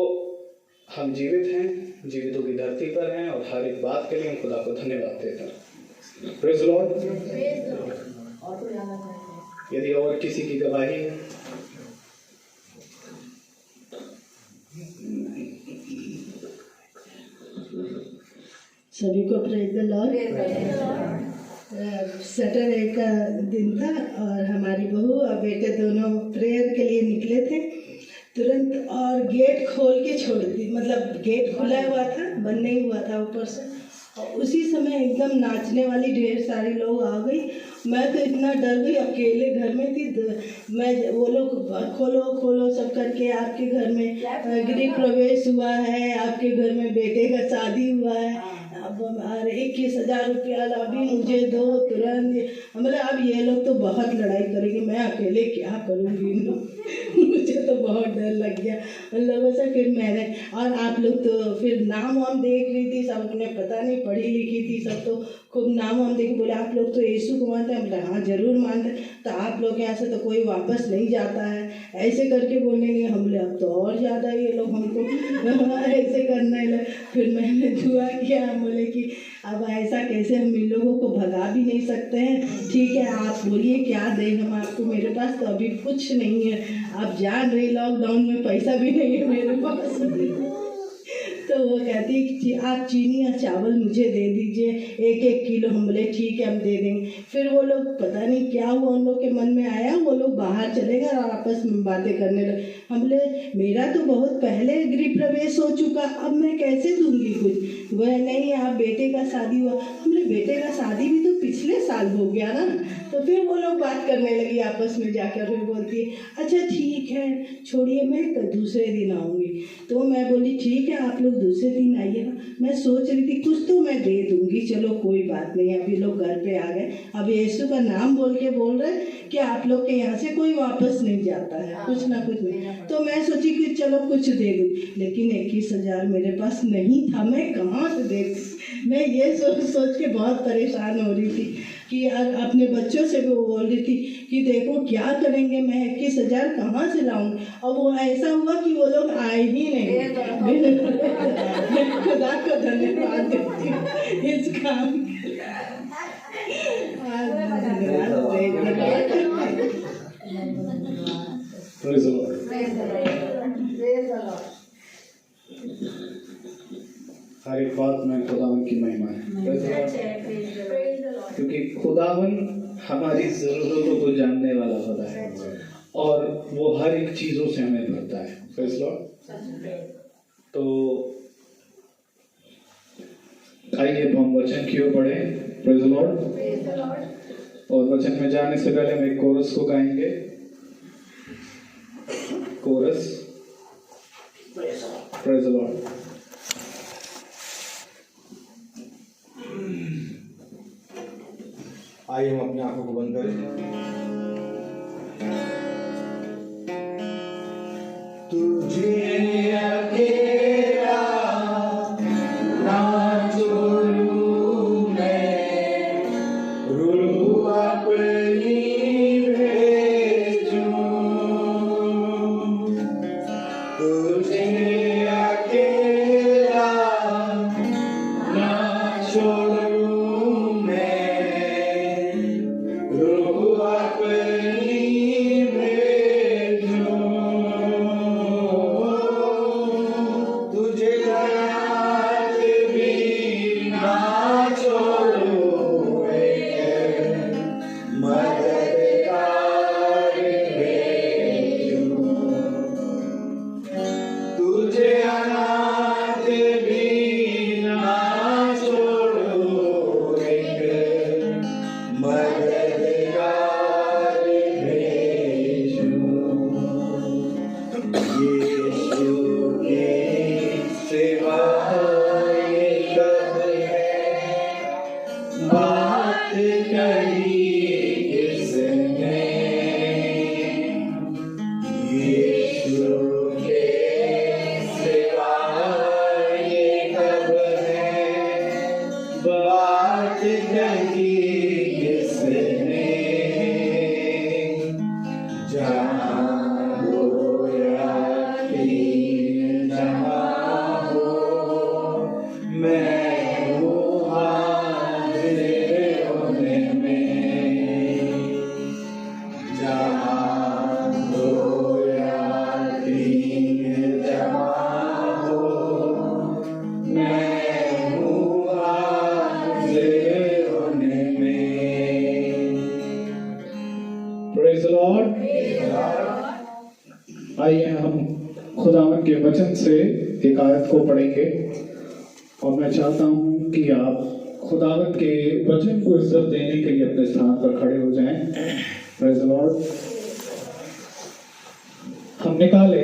हम जीवित हैं, जीवितों की धरती पर हैं, और हर एक बात के लिए हम खुदा को धन्यवाद देते हैं। Praise Lord. यदि और किसी की गवाही है, सभी को प्रेज़ द लॉर्ड। सैटरडे का दिन था और हमारी बहू और बेटे दोनों प्रेयर के लिए निकले थे तुरंत, और गेट खोल के छोड़ दी। मतलब गेट खुला हुआ था, बंद नहीं हुआ था ऊपर से, और उसी समय एकदम नाचने वाली ढेर सारी लोग आ गई। मैं तो इतना डर गई, अकेले घर में थी। मैं वो लोग खोलो खोलो सब करके, आपके घर में गृह प्रवेश हुआ है, आपके घर में बेटे का शादी हुआ है, अब 21,000 रुपया अभी मुझे दो तुरंत। मतलब अब ये लोग तो बहुत लड़ाई करेंगे, मैं अकेले क्या करूँगी। मुझे तो बहुत डर लग गया उन लोगों से। फिर मैंने, और आप लोग तो फिर नाम वाम देख रही थी, सब ने पता नहीं पढ़ी लिखी थी, सब तो खूब नाम वाम देख बोले आप लोग तो यीशु को मानते हैं। बोले हाँ जरूर मानते हैं। तो आप लोग यहाँ से तो कोई वापस नहीं जाता है, ऐसे करके बोलने लगे। हम बोले अब तो और ज़्यादा ये लोग हमको ऐसे करने लगे। फिर मैंने दुआ किया, हम बोले कि अब ऐसा कैसे, हम इन लोगों को भगा भी नहीं सकते हैं। ठीक है आप बोलिए क्या दें हम आपको, मेरे पास तो अभी कुछ नहीं है, आप जान रही लॉकडाउन में पैसा भी नहीं है मेरे पास। तो वो कहती कि आप चीनी या चावल मुझे दे दीजिए 1-1 किलो। हम बोले ठीक है हम दे देंगे। फिर वो लोग पता नहीं क्या हुआ, उन लोग के मन में आया, वो लोग बाहर चले गए और आपस में बातें करने लगे। हम बोले मेरा तो बहुत पहले गृह प्रवेश हो चुका, अब मैं कैसे दूंगी कुछ। बोले नहीं आप बेटे का शादी हुआ। हमने बेटे का शादी भी तो पिछले साल हो गया ना। तो फिर वो लोग बात करने लगी आपस में जाकर। फिर बोलती है अच्छा ठीक है छोड़िए, मैं दूसरे दिन आऊँगी। तो मैं बोली ठीक है आप लोग दूसरे दिन आइएगा। मैं सोच रही थी कुछ तो मैं दे दूंगी, चलो कोई बात नहीं। अभी लोग घर पे आ गए, अब यीशु का नाम बोल के बोल रहे कि आप लोग के यहाँ से कोई वापस नहीं जाता है, कुछ ना कुछ नहीं। तो मैं सोची कि चलो कुछ दे दूँ, लेकिन 21,000 मेरे पास नहीं था, मैं कहाँ से दे। मैं ये सोच के बहुत परेशान हो रही थी कि अपने बच्चों से भी वो बोल रही थी कि देखो क्या करेंगे, मैं 21,000 कहाँ से लाऊंगी। और वो ऐसा हुआ कि वो लोग आए ही नहीं। मैं खुदा को धन्यवाद देती हूँ इस काम Praise the Lord. हर एक बात में खुदावन की महिमा है, क्योंकि खुदावन हमारी जरूरतों को जानने वाला होता है और वो हर एक चीजों से हमें भरता है। Praise the Lord. तो आइए हम वचन की ओर बढ़े। Praise the Lord. और वचन में जाने से पहले हम एक कोरस को गाएंगे। कोरस। Praise the Lord. आइए हम अपनी आंखों को बंद करें। तुझे अकेला ना छोड़ूं मैं, रूह अपनी भेजूं। तुझे अकेला ना छोड़ूं मैं, रूह अपनी भेजूं। तुझे रात भी ना छोड़ूं, एक मददगार भेजूं। तुझे अनाथ भी ना छोड़ूं, एक मददगार भेजूं। यीशु की सेवा ये कब है, बात कही किसने। यीशु के सेवा ये कब है, बात कही किसने। जहाँ हो यकीन जहाँ हो, मैं हूँ हाजिर होने में। जहाँ हो यकीन जहाँ हो, मैं हूँ हाजिर होने में। Praise the Lord. आइए हम खुदावन के वचन से एक आयत को पढ़ेंगे और मैं चाहता हूं कि आप खुदावन के वचन को इज्जत देने के लिए अपने स्थान पर खड़े हो जाएं। Praise the Lord. हम निकाले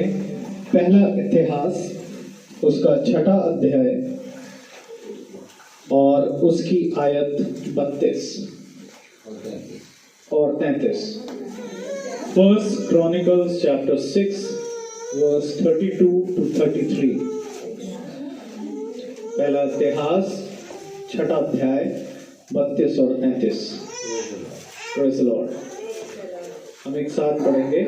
पहला इतिहास उसका 6वां अध्याय और उसकी आयत 32 और 33। First Chronicles chapter 6 verse 32 to 33। पहला इतिहास 6वां अध्याय 32 और 33। Praise the Lord. हम एक साथ पढ़ेंगे।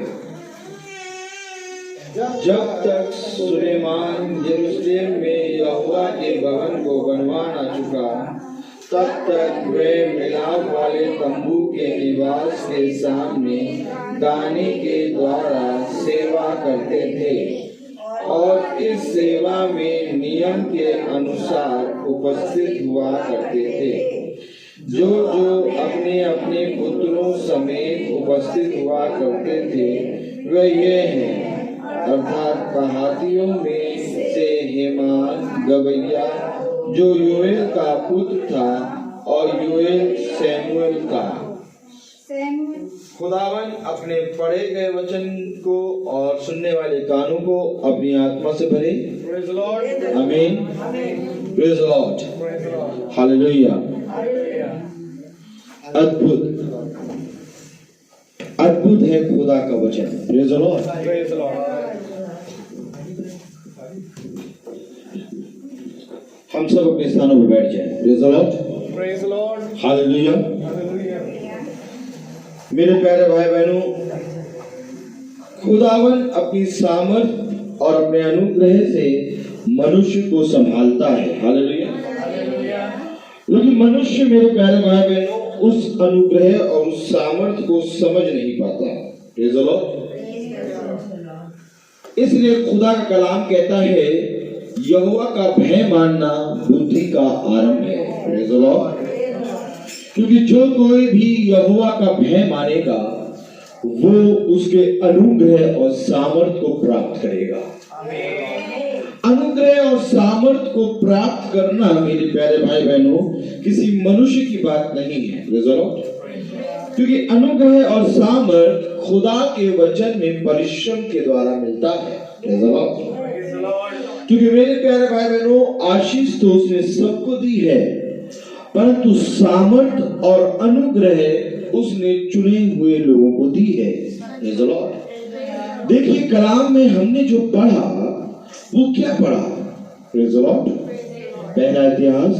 जब तक सुलेमान यरूशलेम में यहोवा के भवन को बनवा न चुका, तब तक वे मिलाप वाले तंबू के निवास के सामने गाने के द्वारा सेवा करते थे और इस सेवा में नियम के अनुसार उपस्थित हुआ करते थे। जो अपने अपने पुत्रों समेत उपस्थित हुआ करते थे वे ये हैं, अर्थात कहातियों में से हेमान गवैया जो योएल का पुत्र था और योएल सैमुएल का। खुदावन अपने पढ़े गए वचन को और सुनने वाले कानों को अपनी आत्मा से भरे। आमीन। Praise the Lord. हालेलुया। अद्भुत अद्भुत है खुदा का वचन। Praise the Lord. हम सब अपने स्थानों पर बैठ जाएं। Praise the Lord. हालेलुया। मेरे प्यारे भाई बहनों, खुदावन अपनी सामर्थ और अपने अनुग्रह से मनुष्य को संभालता है। हालेलुया। लेकिन मनुष्य, मेरे प्यारे भाई बहनों, उस अनुग्रह और उस सामर्थ को समझ नहीं पाता। Praise the Lord. इसलिए खुदा का कलाम कहता है, यहोवा का भय मानना बुद्धि का आरंभ है। Praise the Lord. क्योंकि जो कोई भी यहोवा का भय मानेगा वो उसके अनुग्रह और सामर्थ को प्राप्त करेगा। अनुग्रह और सामर्थ को प्राप्त करना, मेरे प्यारे भाई बहनों, किसी मनुष्य की बात नहीं है। क्योंकि अनुग्रह और सामर्थ खुदा के वचन में परिश्रम के द्वारा मिलता है। क्योंकि मेरे प्यारे भाई बहनों, आशीष तो उसने सबको दी है, परंतु सामर्थ और अनुग्रह उसने चुने हुए लोगों को दी है। देखिए, कलाम में हमने जो पढ़ा वो क्या पढ़ा? पहला इतिहास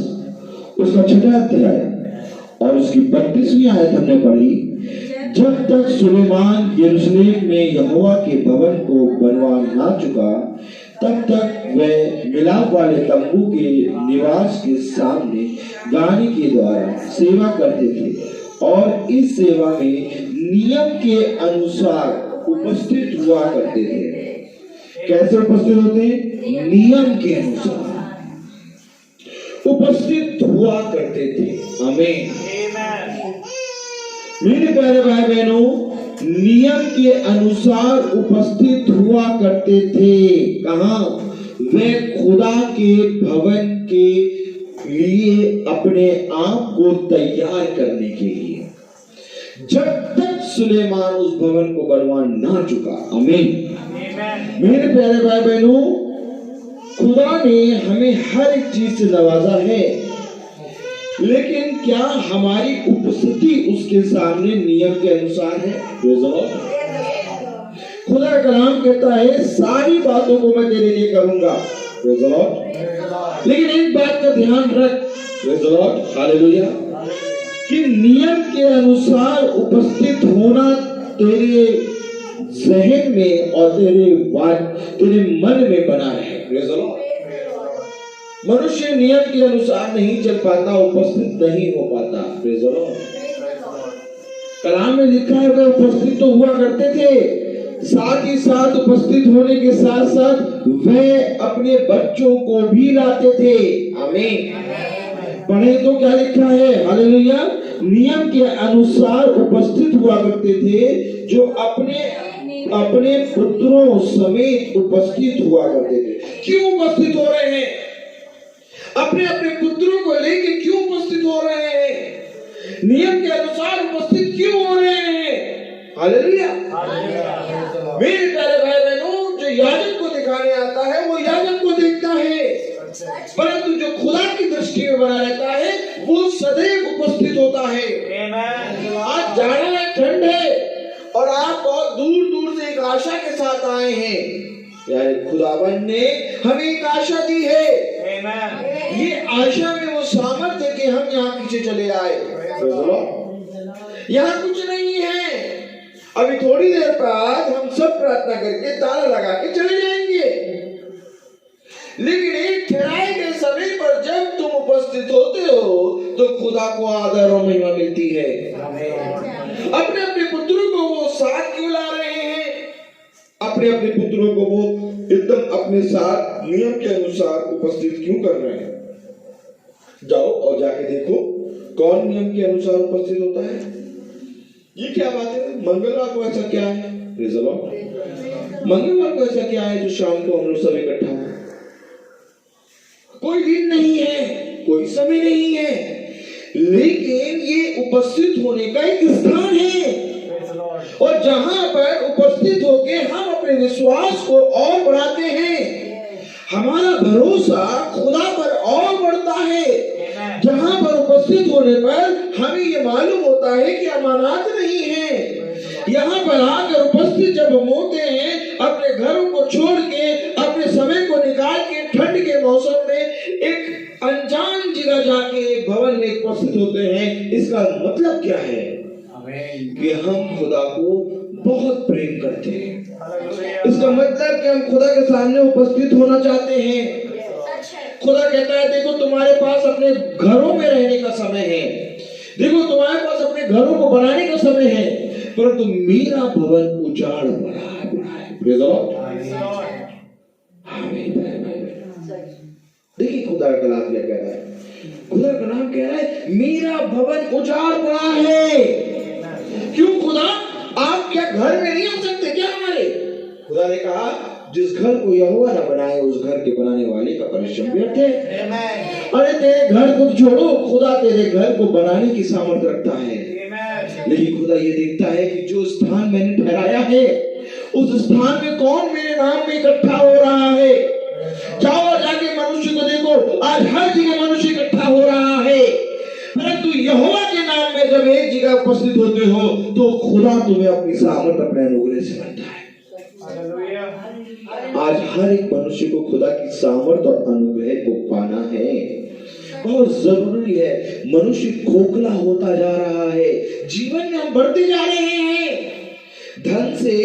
उसका 6वां अध्याय और उसकी 32वीं आयत हमने पढ़ी। जब तक सुलेमान यरूशलेम में यहोवा के भवन को बनवा ना चुका, तब तक वह मिलाप वाले तंबू के निवास के सामने गाने के द्वारा सेवा करते थे और इस सेवा में नियम के अनुसार उपस्थित हुआ करते थे। कैसे उपस्थित होते हैं? नियम के अनुसार उपस्थित हुआ करते थे। आमीन। मेरे प्यारे भाई बहनों, नियम के अनुसार उपस्थित हुआ करते थे। कहां? वे खुदा के भवन के लिए अपने आप को तैयार करने के लिए, जब तक सुलेमान उस भवन को बनवा ना चुका। आमीन। मेरे प्यारे भाई बहनों, खुदा ने हमें हर एक चीज से नवाजा है, लेकिन क्या हमारी उपस्थिति उसके सामने नियम के अनुसार है? खुदा का कलाम कहता है, सारी बातों को मैं तेरे लिए करूंगा। लेकिन एक बात का ध्यान रख, हालेलुया, कि नियम के अनुसार उपस्थित होना तेरे जहन में और तेरे मन में बना रहे। मनुष्य नियम के अनुसार नहीं चल पाता, उपस्थित नहीं हो पाता। कलाम में लिखा है, वे उपस्थित तो हुआ करते थे, साथ ही साथ उपस्थित होने के साथ साथ वे अपने बच्चों को भी लाते थे। आमीन। पढ़े तो क्या लिखा है? हालेलुया। नियम के अनुसार उपस्थित हुआ करते थे, जो अपने पुत्रों समेत उपस्थित हुआ करते थे। क्यों उपस्थित हो रहे हैं? अपने अपने पुत्रों को लेके क्यों उपस्थित हो रहे हैं? नियम के अनुसार उपस्थित क्यों हो रहे हैं? हालेलुया। मेरे प्यारे भाई बहनों, जो याजक को दिखाने आता है वो याजक को देखता है, परंतु जो खुदा की दृष्टि में बना रहता है वो सदैव उपस्थित होता है। आज जाड़ा है, ठंड है, और आप बहुत दूर दूर से एक आशा के साथ आए हैं। यानी खुदावन ने हमें एक आशा दी है। ये आशा में वो सामर्थ्य कि हम यहाँ पीछे चले आए। यहाँ कुछ नहीं है। अभी थोड़ी देर बाद हम सब प्रार्थना करके ताला लगा के चले जाएंगे, लेकिन एक ठहराए गए समय पर जब तुम उपस्थित होते हो तो खुदा को आदर और महिमा मिलती है। अपने अपने पुत्रों को वो साथ क्यों ला रहे हैं? अपने अपने पुत्रों को वो एकदम अपने साथ नियम के अनुसार उपस्थित क्यों कर रहे हैं? जाओ और जाके देखो कौन नियम के अनुसार उपस्थित होता है। ये क्या बात है? मंगलवार को ऐसा क्या है? मंगलवार को ऐसा क्या है जो शाम को हम लोग सब इकट्ठा हैं? कोई दिन नहीं है, कोई समय नहीं है, लेकिन ये उपस्थित होने का एक स्थान है। और जहां पर उपस्थित होके हम अपने विश्वास को और बढ़ाते हैं, हमारा भरोसा खुदा पर और बढ़ता है। जहां पर उपस्थित होने पर हमें ये मालूम होता है कि अमानत नहीं है। यहाँ पर आकर उपस्थित जब हम होते हैं, अपने घरों को छोड़ के, अपने समय को निकाल के, ठंड के मौसम में एक अनजान जगह जाके एक भवन में उपस्थित होते हैं, इसका मतलब क्या है? कि हम खुदा को बहुत प्रेम करते हैं। इसका मतलब कि हम खुदा के सामने उपस्थित होना चाहते हैं। खुदा कहता है, देखो तुम्हारे पास अपने घरों में रहने का समय है, देखो तुम्हारे पास अपने घरों को बनाने का समय है, परंतु मेरा भवन उजाड़ पड़ा है। देखिए खुदा का कलाम क्या कह रहा है। खुदा का नाम कह रहा है, मेरा भवन उजाड़ पड़ा है। क्यों खुदा, आप क्या घर में नहीं आ सकते क्या हमारे? खुदा ने कहा, जिस घर को यहोवा न बनाए उस घर के बनाने वाले का परिश्रम व्यर्थ है। अरे तेरे घर को छोड़ो, खुदा तेरे घर को बनाने की सामर्थ्य रखता है। लेकिन खुदा ये देखता है कि जो स्थान मैंने ठहराया है, उस स्थान में कौन मेरे नाम में इकट्ठा हो रहा है। जाओ और जाके मनुष्य को देखो, आज हर जगह मनुष्य इकट्ठा हो रहा है, परंतु यहोवा के नाम में जब एक जगह उपस्थित होते हो तो खुदा तुम्हें अपनी सामर्थ, अपने अनुग्रह से भरता है। आज हर एक मनुष्य को खुदा की सामर्थ और अनुग्रह को पाना है, बहुत जरूरी है। मनुष्य खोखला होता जा रहा है, जीवन में हम बढ़ते जा रहे हैं, धन से,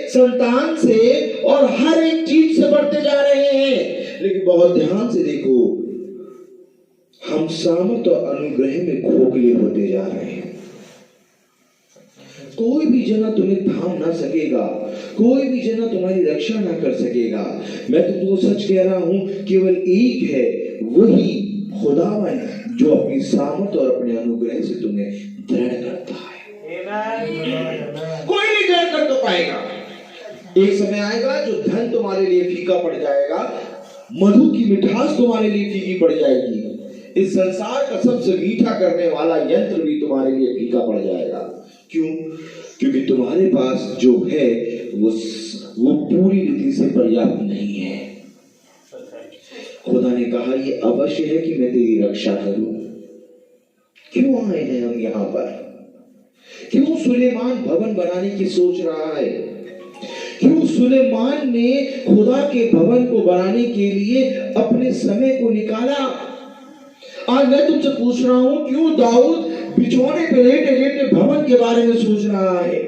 संतान से और हर एक चीज से बढ़ते जा रहे हैं, लेकिन बहुत ध्यान से देखो, हम सामर्थ और अनुग्रह में खोखले होते जा रहे हैं। कोई भी जना तुम्हें थाम ना सकेगा, कोई भी जना तुम्हारी रक्षा ना कर सकेगा। मैं तो तुमको सच कह रहा हूं, केवल एक है, वही खुदावन जो अपनी सामर्थ और अपने अनुग्रह से तुम्हें दृढ़ करता है। कोई नहीं दृढ़ कर तो पाएगा। एक समय आएगा जो धन तुम्हारे लिए फीका पड़ जाएगा, मधु की मिठास तुम्हारे लिए फीकी पड़ जाएगी, इस संसार का सबसे मीठा करने वाला यंत्र भी तुम्हारे लिए फीका पड़ जाएगा। क्यों? क्योंकि तुम्हारे पास जो है वो पूरी रीति से पर्याप्त नहीं है। खुदा ने कहा, ये अवश्य है कि मैं तेरी रक्षा करूं। क्यों आए हैं हम यहाँ पर? क्यों सुलेमान भवन बनाने की सोच रहा है? क्यों सुलेमान ने खुदा के भवन को बनाने के लिए अपने समय को निकाला? आज मैं तुमसे पूछ रहा हूं, क्यों दाऊद बिछौने पे लेटे लेटे भवन के बारे में सोच रहा है?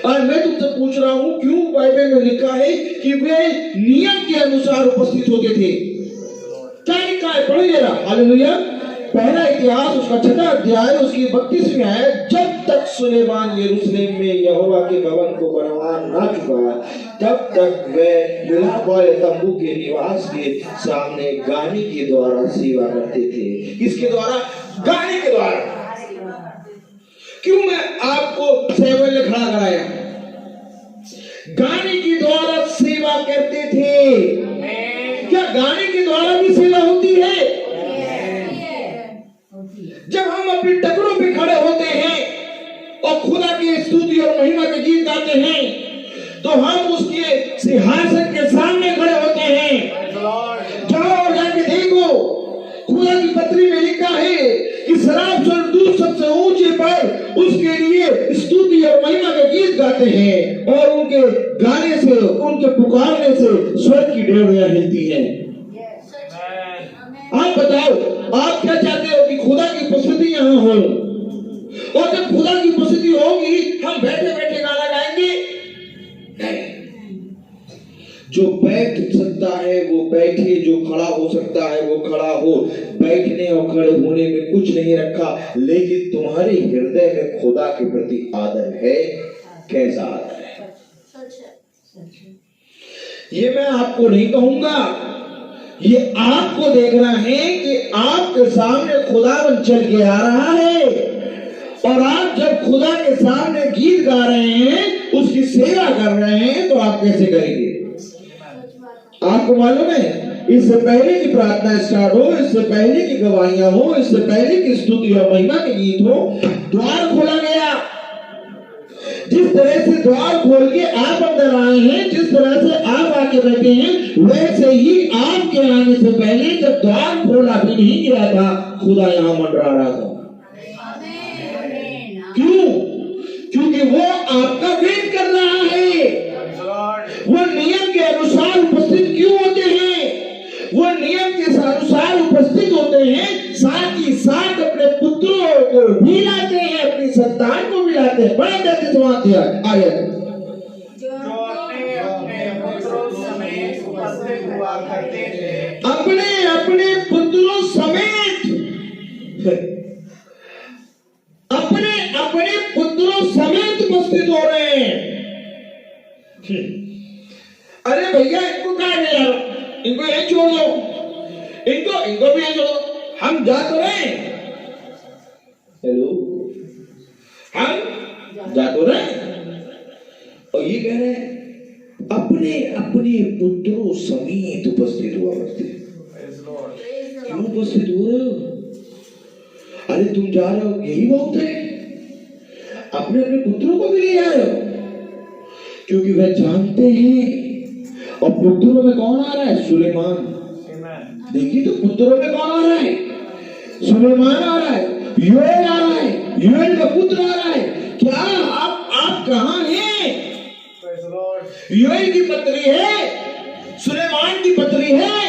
आज मैं तुमसे पूछ रहा हूं, क्यों बाइबल में लिखा है कि वे नियम के अनुसार उपस्थित होते थे? क्या लिखा है? पढ़िए जरा। हालेलुया। पहला इतिहास उसका 6वां अध्याय उसकी 32वीं आयत, जब तक सुलेमान यरूशलेम में यहोवा के भवन को बनवा ना चुका, तब तक वे मिलाप वाले तंबू के निवास के सामने गाने के द्वारा सेवा करते थे। किसके द्वारा? गाने के द्वारा। क्यों मैं आपको सेवल में खड़ा कराया? गाने के द्वारा सेवा करते थे। क्या गाने के द्वारा भी सेवा होती है? जब हम अपने टकरों पे खड़े होते हैं और खुदा की स्तुति और महिमा के गीत गाते हैं, तो हम उसके सिंहासन के सामने खड़े होते हैं। जाओ और जाके देखो, खुदा की पत्री में लिखा है कि शराब स्वर्गदूत सबसे ऊंचे पर उसके लिए स्तुति और महिमा के गीत गाते हैं, और उनके गाने से, उनके पुकारने से स्वर्ग की डेवढ़ियां हिलती हैं। आप बताओ, आप क्या चाहते हो कि खुदा की उपस्थिति यहाँ हो? और जब खुदा की उपस्थिति होगी, हम बैठे बैठे गाना गाएंगे? नहीं। जो बैठ सकता है वो बैठे, जो खड़ा हो सकता है वो खड़ा हो। बैठने और खड़े होने में कुछ नहीं रखा, लेकिन तुम्हारे हृदय में खुदा के प्रति आदर है। कैसा आदर है? ये मैं आपको नहीं कहूंगा, ये आपको देखना है कि आपके सामने खुदावन चल के आ रहा है, और आप जब खुदा के सामने गीत गा रहे हैं, उसकी सेवा कर रहे हैं, तो आप कैसे करेंगे? आपको मालूम है, इससे पहले की प्रार्थना स्टार्ट हो, इससे पहले की गवाहियां हो, इससे पहले की स्तुति और महिमा के गीत हो, द्वार खोला गया। जिस तरह से द्वार खोल के आप अंदर आए हैं, जिस तरह से आप आके बैठे हैं, वैसे ही आपके आने से पहले जब द्वार खोला भी नहीं गया था, खुदा यहाँ मंडरा रहा था। क्यों? क्योंकि वो आपका वेट कर रहा है। वो नियम के अनुसार उपस्थित क्यों होते हैं? वो नियम के अनुसार उपस्थित होते हैं, साथ ही साथ अपने पुत्रों को भी लाते हैं, अपनी संतान को भी लाते हैं। बड़ा ध्यान से आयत अपने अपने पुत्रों समेत, अपने अपने पुत्रों समेत उपस्थित हो रहे हैं। अरे भैया इनको कहा ले जाओ, इनको यही छोड़ दो, इनको भी यही छोड़ दो, हम जा तो रहे। हेलो, हम जा तो रहे। और ये कह रहे हैं अपने अपने पुत्रों समेत उपस्थित हुआ करते। क्यों उपस्थित हो रहे हो? अरे तुम जा रहे हो यही बहुत है, अपने अपने पुत्रों को भी ले जा रहे हो, क्योंकि वह जानते हैं। और पुत्रों में कौन आ रहा है? सुलेमान। देखिए तो पुत्रों में कौन आ रहा है? सुलेमान आ रहा है, योएल आ रहा है, योएल का पुत्र आ रहा है। क्या आप कहां हैं? योएल की पत्री है, सुलेमान की पत्री है।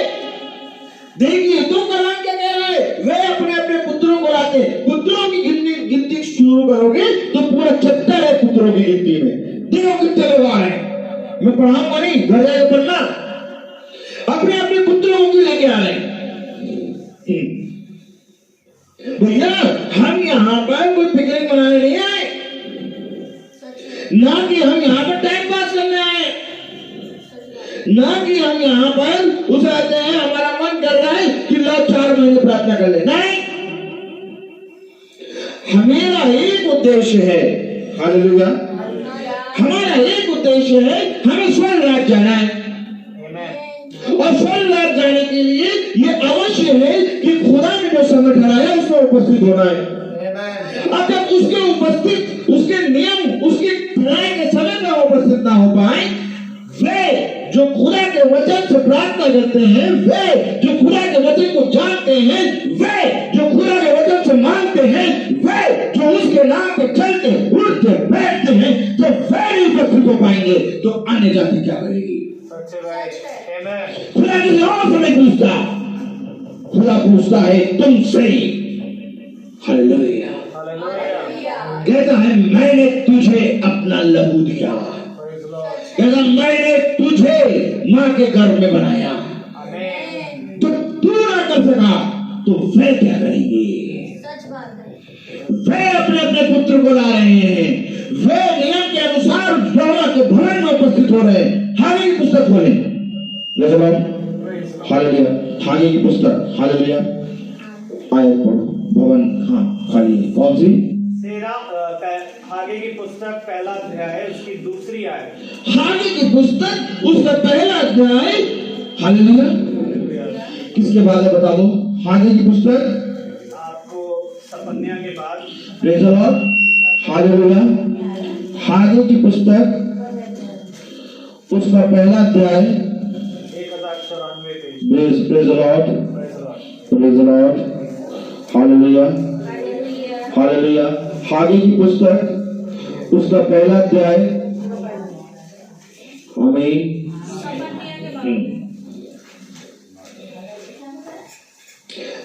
देखिए तो कलाम क्या कह रहा है? वे अपने अपने पुत्रों को लाते हैं। पुत्रों की गिनती शुरू करोगे तो पूरा चैप्टर है पुत्रों की गिनती में। देखो कितने लोग आ रहे हैं। मैं पढ़ाऊंगा नहीं, घर जाकर पढ़ना। अपने अपने पुत्रों को लेके आ रहे हैं। भैया हम यहाँ पर कोई पिकनिक मनाने नहीं आए, ना कि हम यहाँ पर टाइम पास करने आए, ना कि हम यहाँ पर उसे आते हैं हमारा मन कर रहा है कि लो 4 महीने प्रार्थना कर ले। नहीं, हमारा एक उद्देश्य है, हालेलुया, हमारा एक उद्देश्य है, हमें स्वर्ग राज्य जाना है। और स्वर्ग राज्य जाने के लिए ये अवश्य है कि खुदा ने जो समय ठहराया उसमें उपस्थित होना है। अब जब उसके उपस्थित, उसके नियम, उसके ठहराए के समय में उपस्थित ना हो पाए, वे जो खुदा के वचन से प्रार्थना करते हैं, वे जो खुदा के वचन को जानते हैं, वे जो खुदा के वचन से मानते हैं, वे जो उसके नाम पे चलते उठते बैठते हैं, तो वे नहीं उपस्थित हो पाएंगे। तो अन्य जाति क्या करेगी? खुदा किसी और से नहीं पूछता, खुदा पूछता है तुमसे। हालेलुया। कहता है मैंने तुझे अपना लहू दिया, कहता मैंने तुझे मां के गर्भ में बनाया, तो तू ना कर सका तो वे क्या करेंगे? वे अपने अपने पुत्र को ला रहे हैं, वे नियम के अनुसार यहोवा के भवन में उपस्थित हो रहे हैं। हागे की पुस्तक खोले, हालेलुया, हागे की पुस्तक, हालेलुया, आयत पढ़ो। भवन हाँ खाली है, कौन सी? हागे की पुस्तक पहला अध्याय उसकी दूसरी आयत। हागे की पुस्तक उसका पहला अध्याय, हालेलुया, किसके बाद है बता दो? हागे की पुस्तक आपको सपन्या के बाद, praise the Lord, hallelujah, Haggai की पुस्तक उसका पहला अध्याय 1094 praise the Lord, praise the Lord, hallelujah, hallelujah. Haggai की पुस्तक उसका पहला अध्याय, आमीन।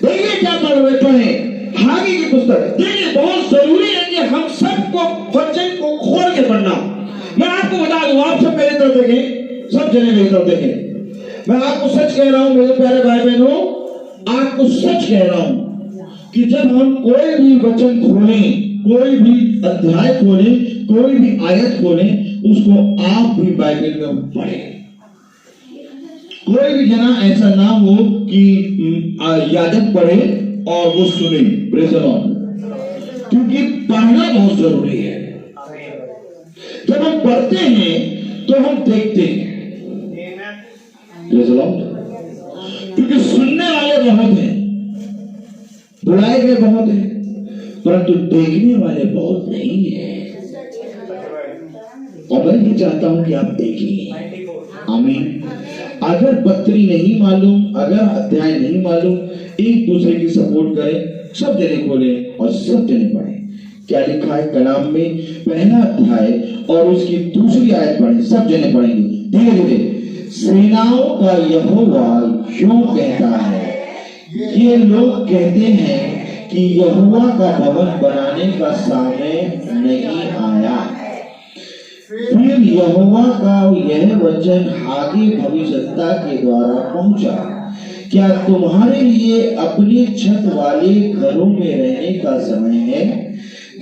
देखिए क्या पढ़ रहे हैं हागे की पुस्तक। देखिए बहुत जरूरी है कि हम सबको वचन को खोल के पढ़ना। मैं आपको बता दूं, आप सब मेरी तरफ देखें, सब जने मेरी तरफ देखें। मैं आपको सच कह रहा हूं मेरे प्यारे भाई बहनों, आपको सच कह रहा हूं कि जब हम कोई भी वचन खोलें, कोई भी अध्याय खोलें, कोई भी आयत खोलें, उसको आप भी बाइबल में पढ़ें। कोई भी जना ऐसा ना हो कि याजक पढ़े और वो सुने, प्रेज़ द लॉर्ड, क्योंकि पढ़ना बहुत जरूरी है। जब हम पढ़ते हैं तो हम देखते हैं, प्रेज़ द लॉर्ड, क्योंकि सुनने वाले बहुत हैं, बुलाए गए बहुत हैं, परंतु देखने वाले बहुत नहीं है। चाहता हूं कि आप देखिए। आमीन। अगर पत्री नहीं मालूम, अगर अध्याय नहीं मालूम, एक दूसरे की सपोर्ट करें, सब जने खोलें और सब जने पढ़ें। क्या लिखा है कलाम में? पहला अध्याय और उसकी दूसरी आयत पढ़ें, सब जने पढ़ेंगे धीरे धीरे। सेनाओं का यहोवा यूं कहता है, ये लोग कहते हैं कि यहोवा का भवन बनाने का समय नहीं आया। फिर यहोवा का यह वचन हागे भविष्यद्वक्ता के द्वारा पहुंचा, क्या तुम्हारे लिए अपनी छत वाले घरों में रहने का समय है,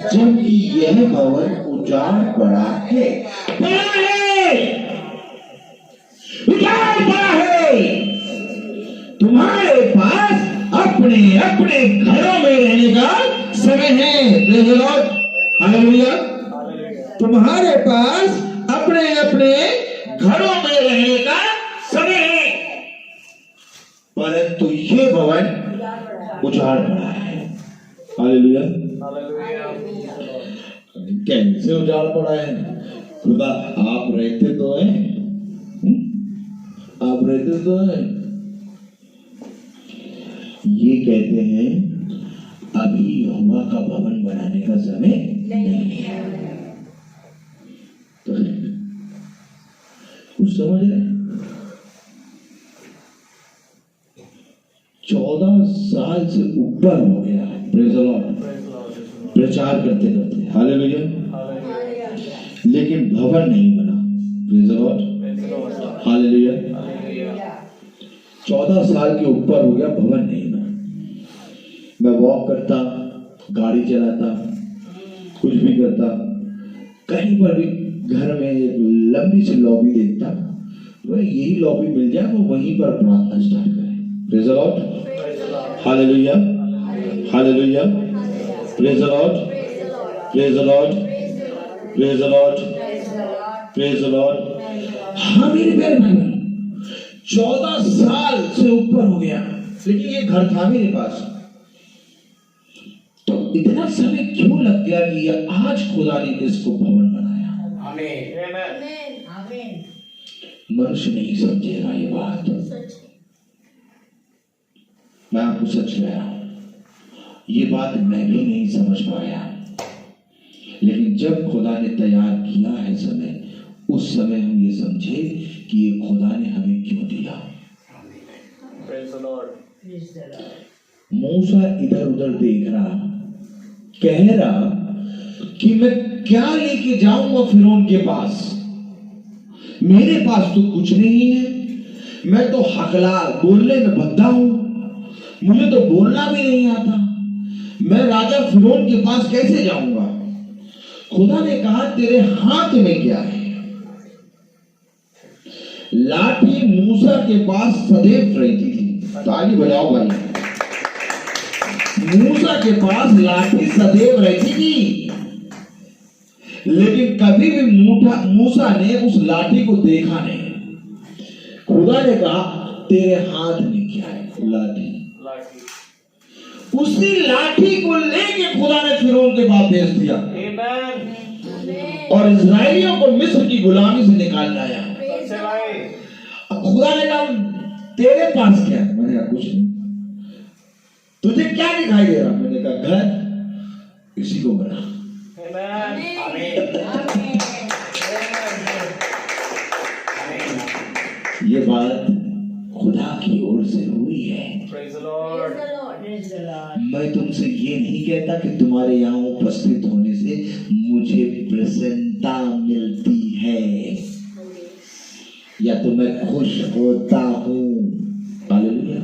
जबकि यह भवन उजाड़ पड़ा है। उजाड़ पड़ा है। तुम्हारे पास अपने अपने घरों में रहने का समय है। हालेलुया। तुम्हारे पास अपने अपने घरों में रहने का समय है, परंतु ये भवन उजाड़ पड़ा है। हालेलुया। कैसे उजाड़ पड़ा है? खुदा आप रहते तो हैं, आप रहते तो हैं। ये कहते हैं अभी यहोवा का भवन बनाने का समय नहीं है। तो कुछ समझ रहे? 14 साल से ऊपर हो गया प्रेज़ द लॉर्ड प्रचार करते करते। हालेलुया। लेकिन भवन नहीं बना। Praise the Lord. हालेलुया। 14 साल के ऊपर हो गया, भवन नहीं बना। मैं वॉक करता, गाड़ी चलाता, कुछ भी करता, कहीं पर भी घर में एक लंबी सी लॉबी देखता, वह यही लॉबी मिल जाए, वो वहीं पर प्रार्थना स्टार्ट करे। Praise the Lord. Hallelujah. Hallelujah. Praise the Lord. Praise the Lord. Praise the Lord. Praise the Lord. हाँ मेरे प्यारे भाई, 14 साल से ऊपर हो गया, लेकिन ये घर था मेरे पास। तो इतना समय क्यों लग गया कि आज खुदा ने इसको भवन बनाया? मनुष्य नहीं समझेगा ये बात। मैं आपको सच कह रहा हूं, ये बात मैं भी नहीं समझ पाया, लेकिन जब खुदा ने तैयार किया है समय, उस समय हम ये समझे कि ये खुदा ने हमें क्यों दिया। मूसा इधर उधर देख रहा, कह रहा कि मैं क्या लेके जाऊंगा फिरौन के पास, मेरे पास तो कुछ नहीं है, मैं तो हकला बोलने में भद्दा हूं, मुझे तो बोलना भी नहीं आता, मैं राजा फिरौन के पास कैसे जाऊंगा? खुदा ने कहा तेरे हाथ में क्या है? लाठी मूसा के पास सदैव रहती थी। ताली बजाओ भाई। मूसा के पास लाठी सदैव रहती थी, लेकिन कभी भी मूसा ने उस लाठी को देखा नहीं। खुदा ने कहा तेरे हाथ में क्या है? लाठी। उसी लाठी को लेके खुदा ने फिरौन के पास भेज दिया और इस्राएलियों को मिस्र की गुलामी से निकाल लाया। खुदा ने कहा तेरे पास क्या है? मैंने कहा कुछ नहीं। तुझे क्या दिखाई दे रहा? मैंने कहा घर, इसी को बना। ये बात खुदा की ओर से हुई है। मैं तुमसे ये नहीं कहता कि तुम्हारे यहाँ उपस्थित होने से मुझे प्रसन्नता मिलती है या तो मैं खुश होता हूँ। हालेलुया।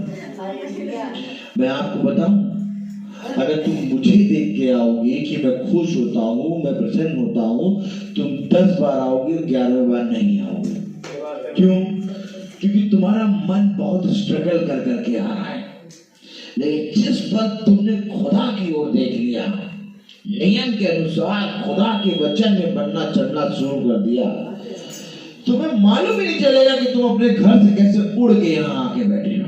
मैं आपको बताऊं, अगर तुम मुझे देख के आओगे कि मैं खुश होता हूँ, मैं प्रसन्न होता हूँ, तुम 10 बार आओगे, 11वें बार नहीं आओगे। क्यों? क्योंकि तुम्हारा मन बहुत स्ट्रगल कर करके आ रहा है। लेकिन जिस पल तुमने खुदा की ओर देख लिया, नियम के अनुसार खुदा के वचन में बनना चलना शुरू कर दिया, तुम्हें मालूम ही नहीं चलेगा कि तुम अपने घर से कैसे उड़ के यहाँ आके बैठे हो।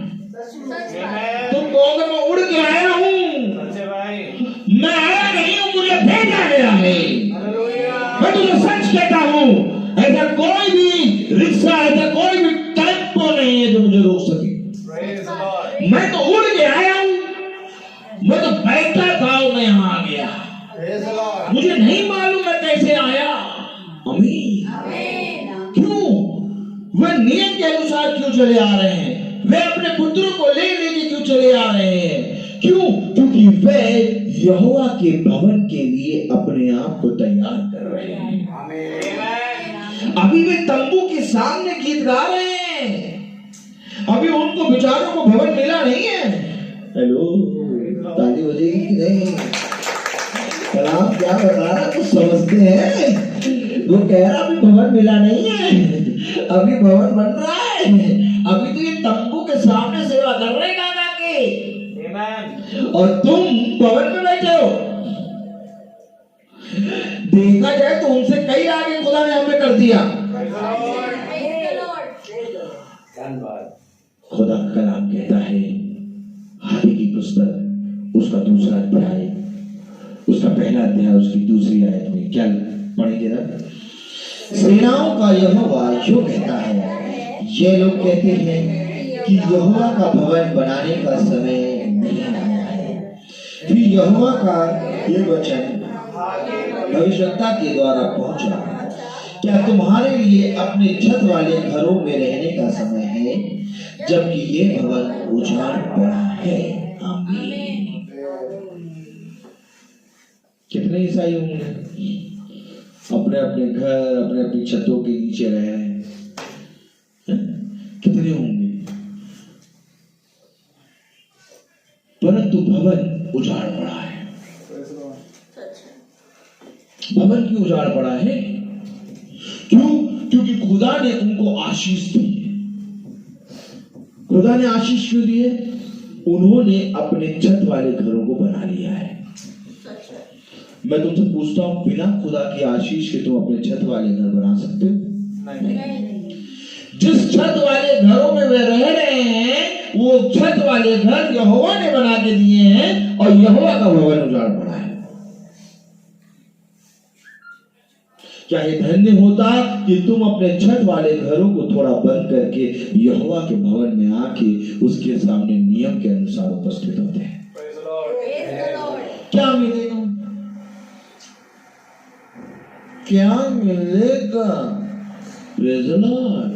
तुम कहोगे मैं उड़ के आया हूँ, मैं आया नहीं हूँ, मुझे भेजा गया है। मैं तुझे सच कहता हूँ, ऐसा मुझे नहीं मालूम मैं कैसे आया। आमीन। क्यों? वे नियम के अनुसार क्यों चले आ रहे हैं? वे अपने पुत्रों को ले लेके क्यों चले आ रहे हैं? क्यों? क्योंकि वे यहोवा के भवन के लिए अपने आप को तैयार कर रहे हैं। अभी वे तंबू के सामने गीत गा रहे हैं। अभी उनको बेचारों को भवन मिला नहीं है। हेलो, ताली बजेगी कि नहीं? कलाम क्या बता रहा, कुछ समझते हैं? वो कह रहा अभी भवन मिला नहीं है, अभी भवन बन रहा है। अभी तो ये तंबू के सामने सेवा कर रहे हैं गाना के, और तुम भवन में बैठे हो। देखा जाए तो उनसे कई आगे खुदा ने हमें कर दिया। खुदा का कलाम कहता है, हादी की पुस्तक उसका दूसरा अध्याय, उसका पहला अध्याय उसकी दूसरी आयत में क्या पढ़ेंगे ना? सेनाओं का यहोवा यूं कहता है, ये लोग कहते हैं कि यहोवा का भवन बनाने का समय नहीं आया है। फिर यहोवा का ये वचन भविष्यवक्ता के द्वारा पहुंचा, क्या तुम्हारे लिए अपने छत वाले घरों में रहने का समय है, जबकि ये भवन उजाड़ पड़ा है। आमीन। कितने ईसाई होंगे अपने अपने घर, अपने अपनी छतों के नीचे रह रहे हैं? कितने होंगे? परंतु भवन उजाड़ पड़ा है। भवन क्यों उजाड़ पड़ा है? क्यों? क्योंकि खुदा ने उनको आशीष दी। खुदा ने आशीष क्यों दी है? उन्होंने अपने छत वाले घरों को बना लिया है। मैं तुमसे पूछता हूं, बिना खुदा की आशीष के तुम अपने छत वाले घर बना सकते हो? नहीं। जिस छत वाले घरों में वे रह रहे हैं, वो छत वाले घर यहोवा ने बना के दिए हैं, और यहोवा का भवन उजाड़ पड़ा है। क्या ये धन्य होता कि तुम अपने छत वाले घरों को थोड़ा बंद करके यहोवा के भवन में आके उसके सामने नियम के अनुसार उपस्थित होते हैं। क्या मिलेगा? क्या मिलेगा? Praise the Lord.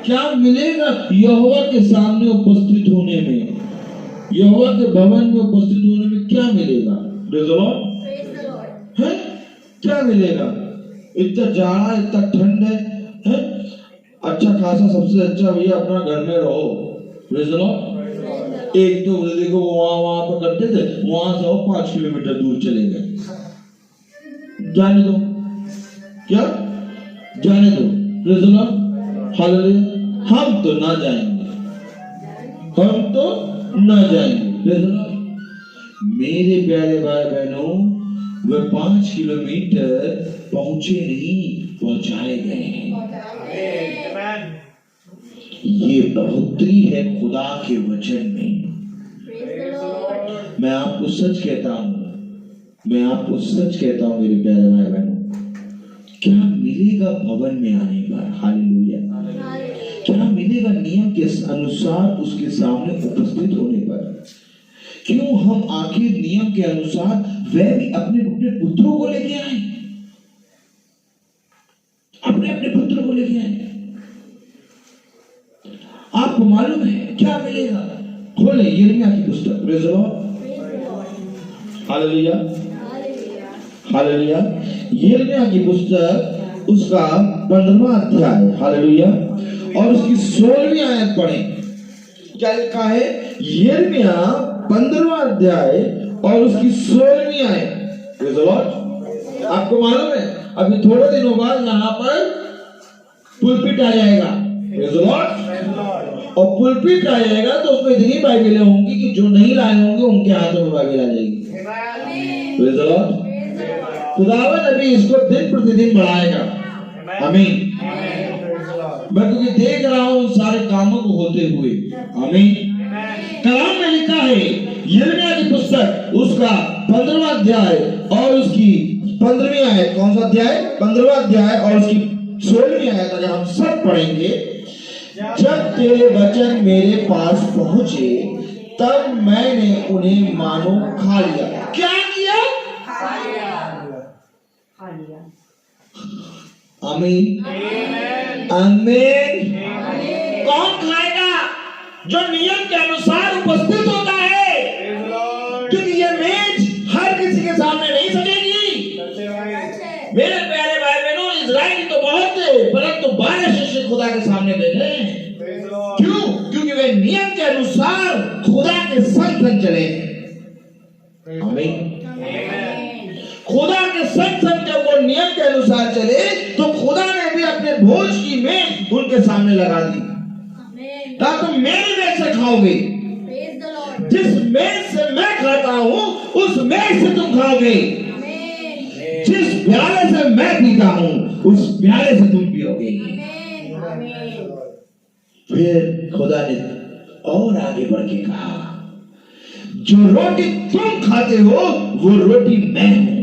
क्या मिलेगा यहोवा के सामने उपस्थित होने में? यहोवा के भवन में उपस्थित होने में क्या मिलेगा? Praise the Lord. है? क्या मिलेगा? इतना जाड़ा, इतना ठंड है? अच्छा खासा, सबसे अच्छा भैया अपना घर में रहो। Praise the Lord. एक तो देखो वहां पर करते थे, वहां से 5 किलोमीटर दूर चले गए। जाने दो, क्या जाने दो। Praise the Lord, hallelujah. हम तो ना जाएंगे, हम तो ना जाएंगे। Praise the Lord. मेरे प्यारे भाई बहनों, वे 5 किलोमीटर पहुंचे नहीं, पहुंचाए गए हैं। ये बढ़ोतरी है खुदा के वचन में। मैं आपको सच कहता हूं, मैं आपको सच कहता हूं मेरे प्यारे भाई बहनों, क्या मिलेगा भवन में आने पर? हालेलुया। क्या मिलेगा नियम के अनुसार उसके सामने उपस्थित होने पर? क्यों हम आखिर नियम के अनुसार वह भी अपने अपने पुत्रों को लेके आए, अपने अपने पुत्रों को लेके आए। आपको मालूम है क्या मिलेगा? खोले यिर्मयाह की पुस्तक। Praise the Lord, hallelujah, hallelujah. यिर्मयाह की पुस्तक उसका 15वां अध्याय, हालेलुया, और उसकी 16वीं आयत पढ़ें। क्या लिखा है? यिर्मयाह 15वां अध्याय और उसकी 16वीं आयत। Praise the Lord. आपको मालूम है अभी थोड़े दिनों बाद यहाँ पर पुलपिट आ जाएगा। Praise the Lord. और पुलपिट आ जाएगा तो उसमें इतनी बाइबलें होंगी कि जो नहीं लाए होंगे उनके हाथों में बाइबल आ जाएगी। Praise the Lord. खुदावंद अभी इसको दिन प्रतिदिन बढ़ाएगा। आमीन। मैं क्योंकि देख रहा हूं सारे कामों को होते हुए। आमीन। कलाम में लिखा है, यिर्मयाह की पुस्तक उसका 15वां अध्याय और उसकी 15वीं आयत। कौन सा अध्याय? 15वां अध्याय और उसकी 16वीं आयत। अगर हम सब पढ़ेंगे, जब तेरे वचन मेरे पास पहुंचे तब मैंने उन्हें मानो खा लिया। क्या किया? आमीन आमीन। कौन खाएगा? जो नियम के अनुसार उपस्थित होता है, क्योंकि ये मेज हर किसी के सामने नहीं सजेगी। मेरे प्यारे भाई बहनों, इजराइल तो बहुत थे, परंतु 12 शिष्य खुदा के सामने बैठे। क्यों? क्योंकि वे नियम के अनुसार खुदा के संग संग चले। आमीन। खुदा के संग संग जब वो नियम के अनुसार चले तो खुदा ने भी अपने भोज की मेज उनके सामने लगा दी। ताकि तुम मेरी मेज से खाओगे, जिस मेज से मैं खाता हूं उस मेज से तुम खाओगे, जिस प्याले से मैं पीता हूं उस प्याले से तुम पियोगे। फिर खुदा ने और आगे बढ़ के कहा, जो रोटी तुम खाते हो वो रोटी मैं हूं,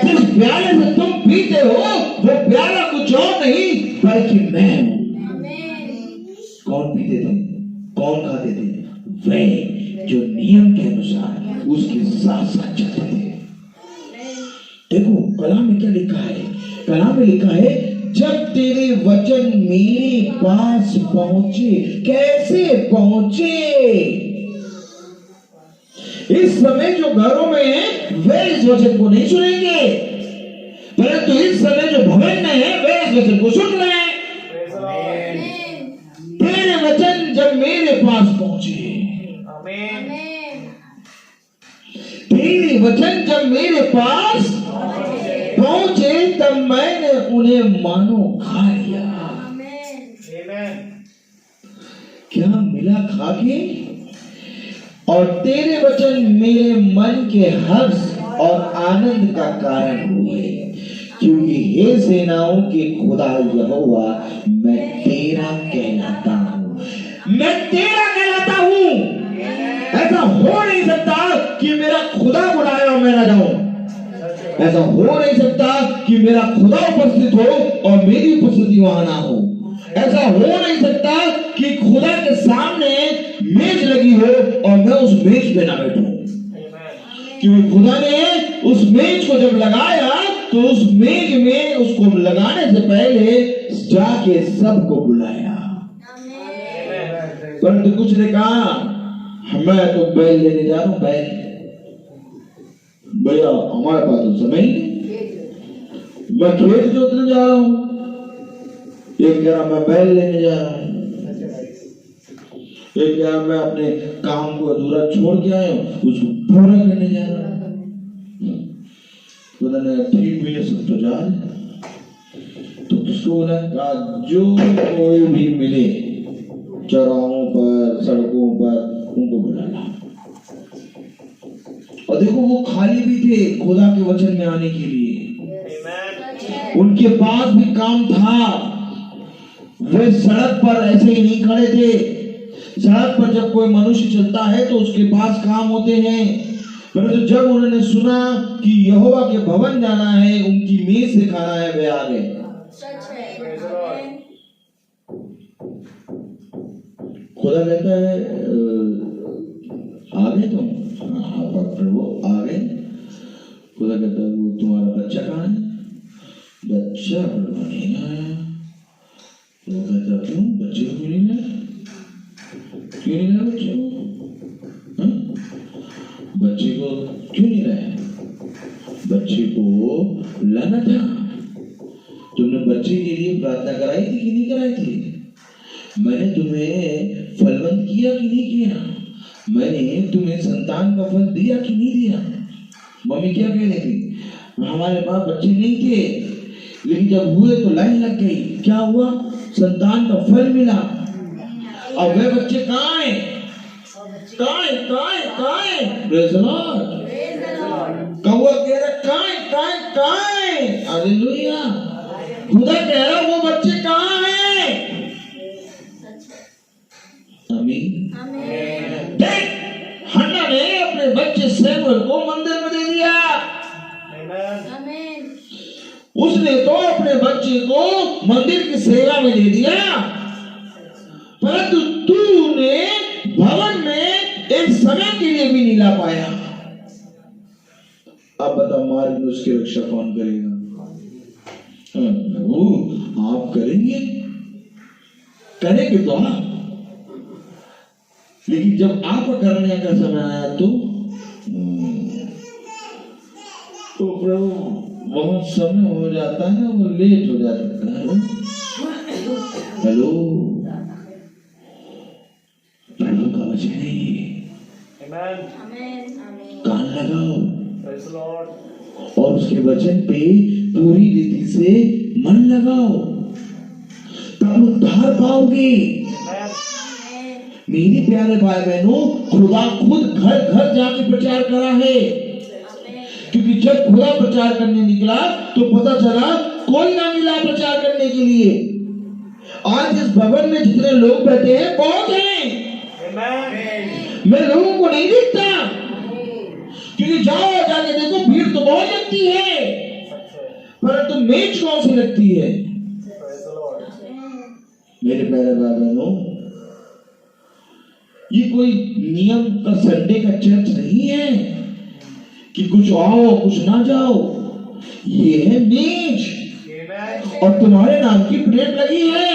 जिस प्याले से तुम पीते हो वो प्याला कुछ और नहीं बल्कि मैं हूं। कौन पीते थे, कौन खाते थे? वे जो नियम के अनुसार उसके साथ साथ चलते थे। देखो कलाम में क्या लिखा है? कलाम में लिखा है, जब तेरे वचन मेरे पास पहुंचे। कैसे पहुंचे? इस समय जो घरों में है वे इस वचन को नहीं सुनेंगे, परंतु इस समय जो भवन में है वे इस वचन को सुन रहे हैं। तेरे वचन जब मेरे पास पहुंचे, तेरे वचन जब मेरे पास पहुंचे तब मैंने उन्हें मानो खा लिया। क्या मिला खा के? और तेरे वचन मेरे मन के हर्ष और आनंद का कारण हुए, क्योंकि हे सेनाओं के खुदा यहोवा मैं तेरा कहलाता हूँ, मैं तेरा कहलाता हूँ। ऐसा हो नहीं सकता कि मेरा खुदा बुलाए और मैं ना जाऊं। ऐसा हो नहीं सकता कि मेरा खुदा उपस्थित हो और मेरी उपस्थिति वहां ना हो। ऐसा हो नहीं सकता कि खुदा के सामने मेज लगी हो और मैं उस मेज पे ना बैठूं, क्योंकि खुदा ने उस मेज को जब लगाया तो उस मेज में उसको लगाने से पहले जाके सबको बुलाया। परंतु कुछ ने कहा, मैं तो बैल लेने जा रहा हूं, बैल। भैया हमारे पास तो समय नहीं, मैं खेत जोतने जा रहा हूं। एक कह रहा मैं बैल लेने जा रहा हूं, एक कह रहा मैं अपने काम को अधूरा छोड़ के आया हूं, उसको पूरा करने जा रहा हूं। उन्होंने ठीक भी सब तो जा रहे। तो किसको बोला? जो कोई भी मिले चौराहों पर, सड़कों पर, उनको बुलाना। और देखो वो खाली भी थे खुदा के वचन में आने के लिए, उनके पास भी काम था। वे सड़क पर ऐसे ही नहीं खड़े थे। सड़क पर जब कोई मनुष्य चलता है तो उसके पास काम होते हैं, परंतु जब उन्होंने सुना कि यहोवा के भवन जाना है, उनकी मेज से खाना है, वे आ गए। खुदा कहता है आ गए तुम? हाँ प्रभु आ गए। खुदा कहता है वो तुम्हारा बच्चा कहाँ है? बच्चा प्रभु नहीं आया। वो कहता क्यों बच्चे को नहीं लाया? क्यों नहीं लाया बच्चे को? बच्चे को क्यों नहीं लाया? बच्चे को लाना था। तुमने बच्चे के लिए प्रार्थना कराई थी कि नहीं कराई थी? मैंने तुम्हें फलवंत किया कि नहीं किया? मैंने तुम्हें संतान का फल दिया कि नहीं दिया? मम्मी क्या कह रही थी? हमारे पास बच्चे नहीं थे, लेकिन जब हुए तो लाइन लग गई। क्या हुआ? संतान का फल मिला। अब वे बच्चे कहाँ हैं? कहाँ हैं? कहाँ हैं? कहाँ हैं? Praise the Lord. कौवा कह रहा कहाँ हैं? कहाँ हैं? कहाँ हैं? हालेलुया। खुदा कह रहा वो बच्चे कहाँ हैं? आमीन। देख, हन्ना ने अपने बच्चे सैमुअल को मंदिर में दे दिया। उसने तो अपने बच्चे को मंदिर की सेवा में दे दिया, परंतु तूने भवन में एक समय के लिए भी नहीं ला पाया। अब बता, मार्ग में उसकी रक्षा कौन करेगा? वो आप करेंगे, करेंगे तो आप, लेकिन जब आप करने का समय आया तो प्रभु बहुत समय हो जाता है, वो लेट हो जाता है। हेलो, प्रभु का वचन है ये, कान लगाओ और उसके वचन पे पूरी रीति से मन लगाओ, तब उद्धार पाओगे। मेरे प्यारे भाई बहनों, खुदा खुद घर घर जाके प्रचार करा है, क्योंकि जब खुदा प्रचार करने निकला तो पता चला कोई ना मिला प्रचार करने के लिए। आज इस भवन में जितने लोग बैठे हैं बहुत हैं, मैं लोगों को नहीं देखता, क्योंकि जाओ जाके देखो भीड़ तो बहुत लगती है, परंतु मेज कौन सी लगती है? मेरे प्यारे भाई बहनों, ये कोई नियम का संडे का चर्च नहीं है कि कुछ आओ कुछ ना जाओ। ये है मेज और तुम्हारे नाम की प्लेट लगी है,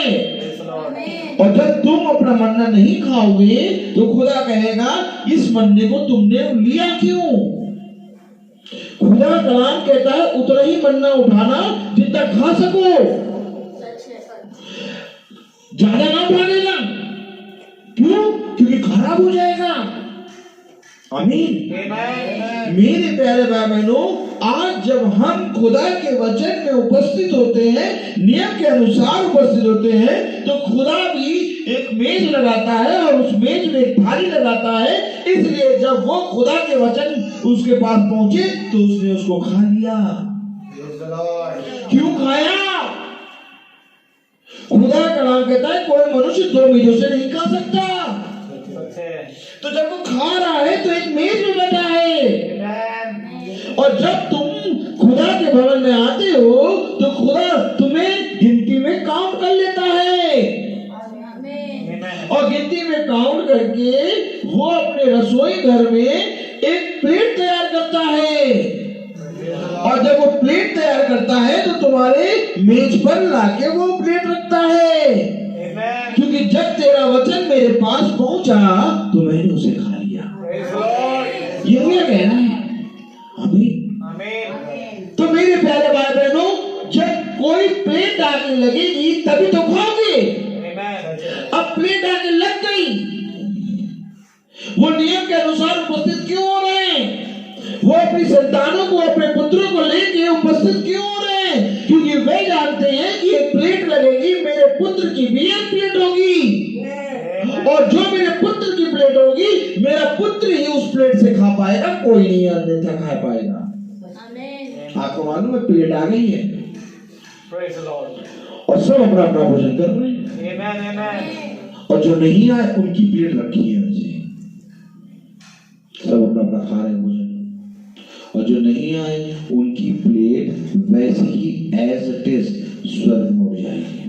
और जब तुम अपना मन्ना नहीं खाओगे तो खुदा कहेगा इस मन्ने को तुमने लिया क्यों? खुदा कलाम कहता है उतना ही मन्ना उठाना जितना खा सको, ज्यादा ना उठा लेना। क्यों? क्योंकि खराब हो जाएगा। आमीन। मेरे प्यारे भाई बहनों, आज जब हम खुदा के वचन में उपस्थित होते हैं, नियम के अनुसार उपस्थित होते हैं, तो खुदा भी एक मेज लगाता है और उस मेज में एक थाली लगाता है। इसलिए जब वो खुदा के वचन उसके पास पहुंचे तो उसने उसको खा लिया। क्यों खाया? खुदा का नाम कहता है कोई मनुष्य दो मेजों से नहीं खा सकता। तो जब वो खा रहा है तो एक मेज में बैठा है, और जब तुम खुदा के भवन में आते हो तो खुदा तुम्हें गिनती में काउंट कर लेता है, और गिनती में काउंट करके वो अपने रसोई घर में एक प्लेट तैयार करता है, और जब वो प्लेट तैयार करता है तो तुम्हारे मेज पर लाके वो प्लेट रखता है, क्योंकि जब तेरा वचन मेरे पास पहुंचा तो मैंने उसे खा लिया। ये मेरा कहना है। आमीन। तो मेरे प्यारे भाई बहनों, जब कोई प्लेट आगे लगेगी तभी तो खाओगे। अब प्लेट आगे लग गई, वो नियम के अनुसार उपस्थित क्यों हो रहे हैं? वो अपनी संतानों को, अपने पुत्रों को लेके उपस्थित क्यों हो रहे हैं? क्योंकि वे जानते हैं कि एक प्लेट लगेगी, मेरे पुत्र की भी एक प्लेट होगी, और जो मेरे पुत्र की प्लेट होगी मेरा पुत्र ही उस प्लेट से खा पाएगा, कोई नहीं अन्यथा खा पाएगा। आपको मालूम है प्लेट आ गई है और सब अपना अपना भोजन कर रहे हैं, और जो नहीं आए उनकी प्लेट रखी है वैसे, सब अपना अपना खा रहे हैं भोजन, और जो नहीं आए उनकी प्लेट वैसे ही एज इट इज स्वर्ग में उड़ जाएगी।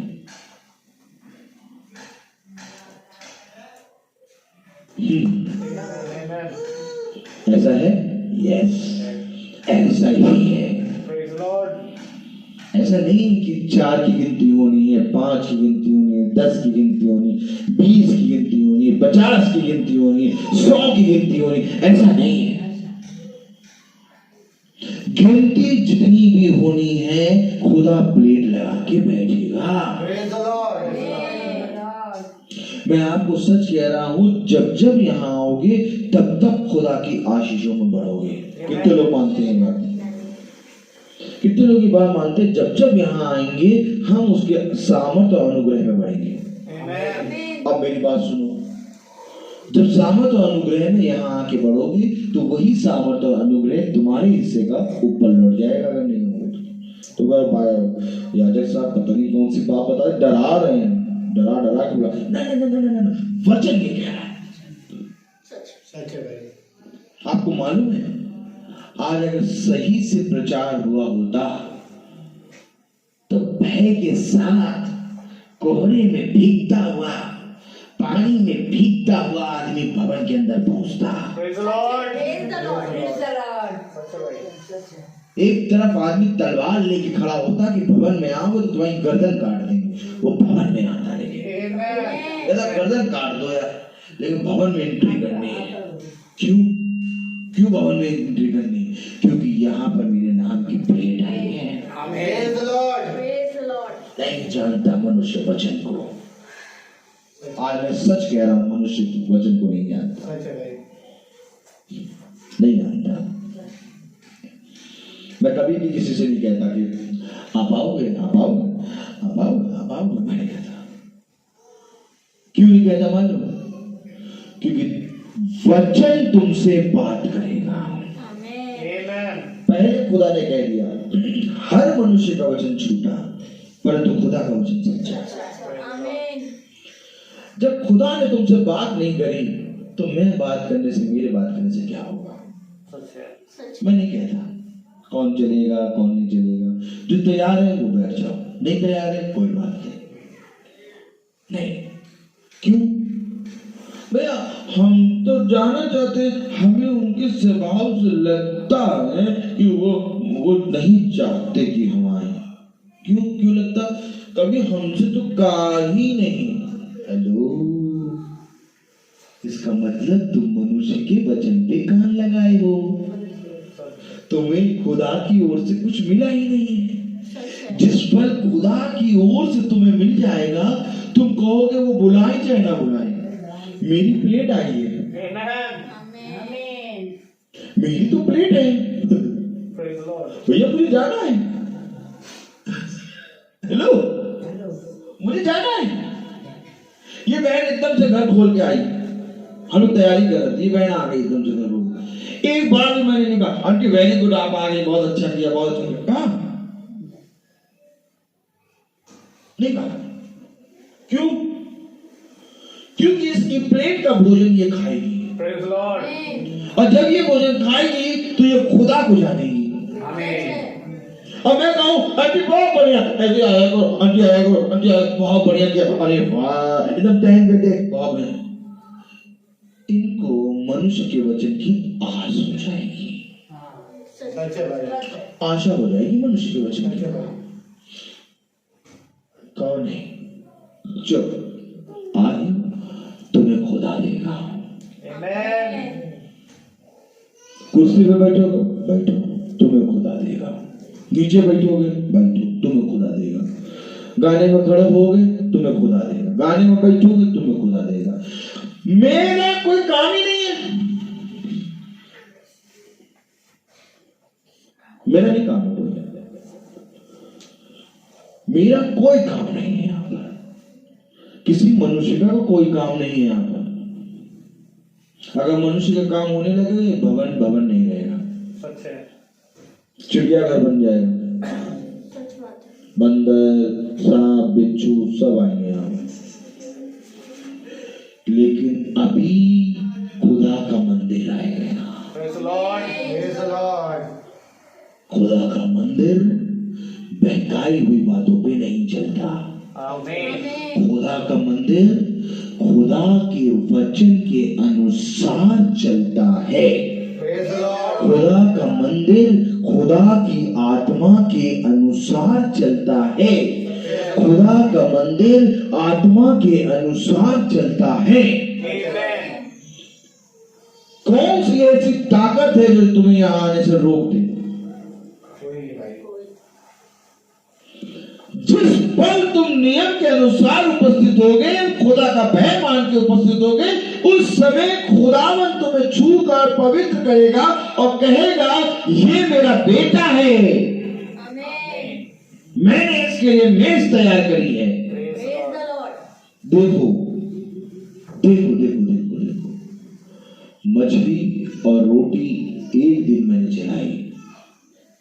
ऐसा है? यस, ऐसा ही है। ऐसा नहीं कि 4 की गिनती होनी है, 5 की गिनती होनी है, 10 की गिनती होनी, 20 की गिनती होनी है, 50 की गिनती होनी है, 100 की गिनती होनी, ऐसा नहीं है। गिनती जितनी भी होनी है खुदा प्लेट लगा के बैठेगा। मैं आपको सच कह रहा हूं, जब जब यहाँ आओगे तब तब खुदा की आशीषों में बढ़ोगे। कितने लोग मानते हैं बात? कितने लोग ये बात मानते हैं? जब जब यहाँ आएंगे हम उसके सामर्थ्य और अनुग्रह में बढ़ेंगे। अब मेरी बात सुनो, जब सामर्थ्य और अनुग्रह में यहाँ आके बढ़ोगे तो वही सामर्थ्य और अनुग्रह तुम्हारे हिस्से का ऊपर लौट जाएगा। अगर नहीं होगा तो याजक साहब पता नहीं कौन सी बात बता रहे, डरा रहे हैं, डरा डरा के बोला नहीं, वचन ये कह रहा है। सच है भाई। आपको मालूम है आज अगर सही से प्रचार हुआ होता तो भय के साथ कोहरे में भीगता हुआ, पानी में भीगता हुआ आदमी भवन के अंदर पहुंचता। एक तरफ आदमी तलवार लेके खड़ा होता कि भवन में आओगे तो तुम्हारी गर्दन काट देंगे, वो भवन में आता लेकिन ऐसा गर्दन काट दो यार, लेकिन भवन में एंट्री करनी है। क्यों क्यों भवन में एंट्री करनी? क्योंकि यहाँ पर मेरे नाम की प्लेट आई है। नहीं जानता मनुष्य वचन को, आज मैं सच कह रहा हूँ, मनुष्य वचन को नहीं जानता, नहीं जानता। मैं कभी भी किसी से नहीं कहता कि आप आओगे आप आओगे आप आओगे आप आओगे, मैं नहीं कहता। क्यों नहीं कहता मालूम? क्योंकि वचन तुमसे बात करेगा। पहले खुदा ने कह दिया हर मनुष्य का वचन झूठा, परंतु खुदा का वचन सच्चा। जब खुदा ने तुमसे बात नहीं करी तो मैं बात करने से, मेरे बात करने से क्या होगा? मैं नहीं कहता कौन चलेगा कौन नहीं चलेगा, जो तैयार है वो बैठ जाओ, नहीं तैयार है कोई बात नहीं। क्यों भैया? हम तो जाना चाहते हैं, हमें उनके स्वभाव से लगता है कि वो नहीं चाहते कि हम आए। क्यों लगता? कभी हमसे तो कहा ही नहीं। हेलो, इसका मतलब तुम मनुष्य के वचन पे कान लगाए हो, तुम्हें खुदा की ओर से कुछ मिला ही नहीं है। जिस पल खुदा की ओर से तुम्हें मिल जाएगा, तुम कहोगे वो बुलाए चाहे ना बुलाए, मेरी प्लेट आई है, मेरी तो प्लेट है भैया, मुझे जाना है। हेलो, मुझे जाना है। ये बहन एकदम से घर खोल के आई, हम लोग तैयारी कर रहे थे, ये बहन आ गई एकदम से घर खोल। एक बार भी मैंने नहीं कहा आंटी वेरी गुड, आप आ गई, बहुत अच्छा किया, बहुत अच्छा किया, कहा नहीं कहा। क्यों? क्योंकि इसकी प्लेट का भोजन ये खाएगी, और जब ये भोजन खाएगी तो ये खुदा को जानेगी। और मैं कहूँ आंटी बहुत बढ़िया, आंटी आया करो, आंटी आया करो, आंटी बहुत बढ़िया किया, अरे वाह एकदम टाइम बेटे, बहुत बढ़िया। इनको मनुष्य के वचन की आस हो जाएगी, आशा हो जाएगी मनुष्य के वचन की। कौन है? जब आए तुम्हें खुदा देगा। कुर्सी पे बैठोगे बैठो, तुम्हें खुदा देगा। नीचे बैठोगे बैठो, तुम्हें खुदा देगा। गाने में खड़े होगे तुम्हें खुदा देगा, गाने में बैठोगे तुम्हें खुदा देगा। मेरा कोई काम ही नहीं है, मेरा नहीं काम है कोई, मेरा कोई काम नहीं है यहाँ पर, किसी मनुष्य का कोई काम नहीं है यहाँ पर। अगर मनुष्य का काम होने लगे भवन भवन नहीं रहेगा, चिड़ियाघर बन जाएगा, बंदर सांप बिच्छू सब आएंगे यहाँ। लेकिन अभी खुदा का मंदिर आएगा। खुदा का मंदिर बहकाई हुई बातों पे नहीं चलता। खुदा का मंदिर खुदा के वचन के अनुसार चलता है। खुदा का मंदिर खुदा की आत्मा के अनुसार चलता है। खुदा का मंदिर आत्मा के अनुसार चलता है। कौन सी ऐसी ताकत है जो तुम्हें यहां आने से रोक दे? जिस पल तुम नियम के अनुसार उपस्थित होगे, खुदा का भय मान के उपस्थित होगे, उस समय खुदावन तुम्हें छू कर पवित्र करेगा और कहेगा ये मेरा बेटा है, मैंने इसके लिए मेज तैयार करी है। देखो देखो देखो देखो देखो, मछली और रोटी एक दिन मैंने चलाई,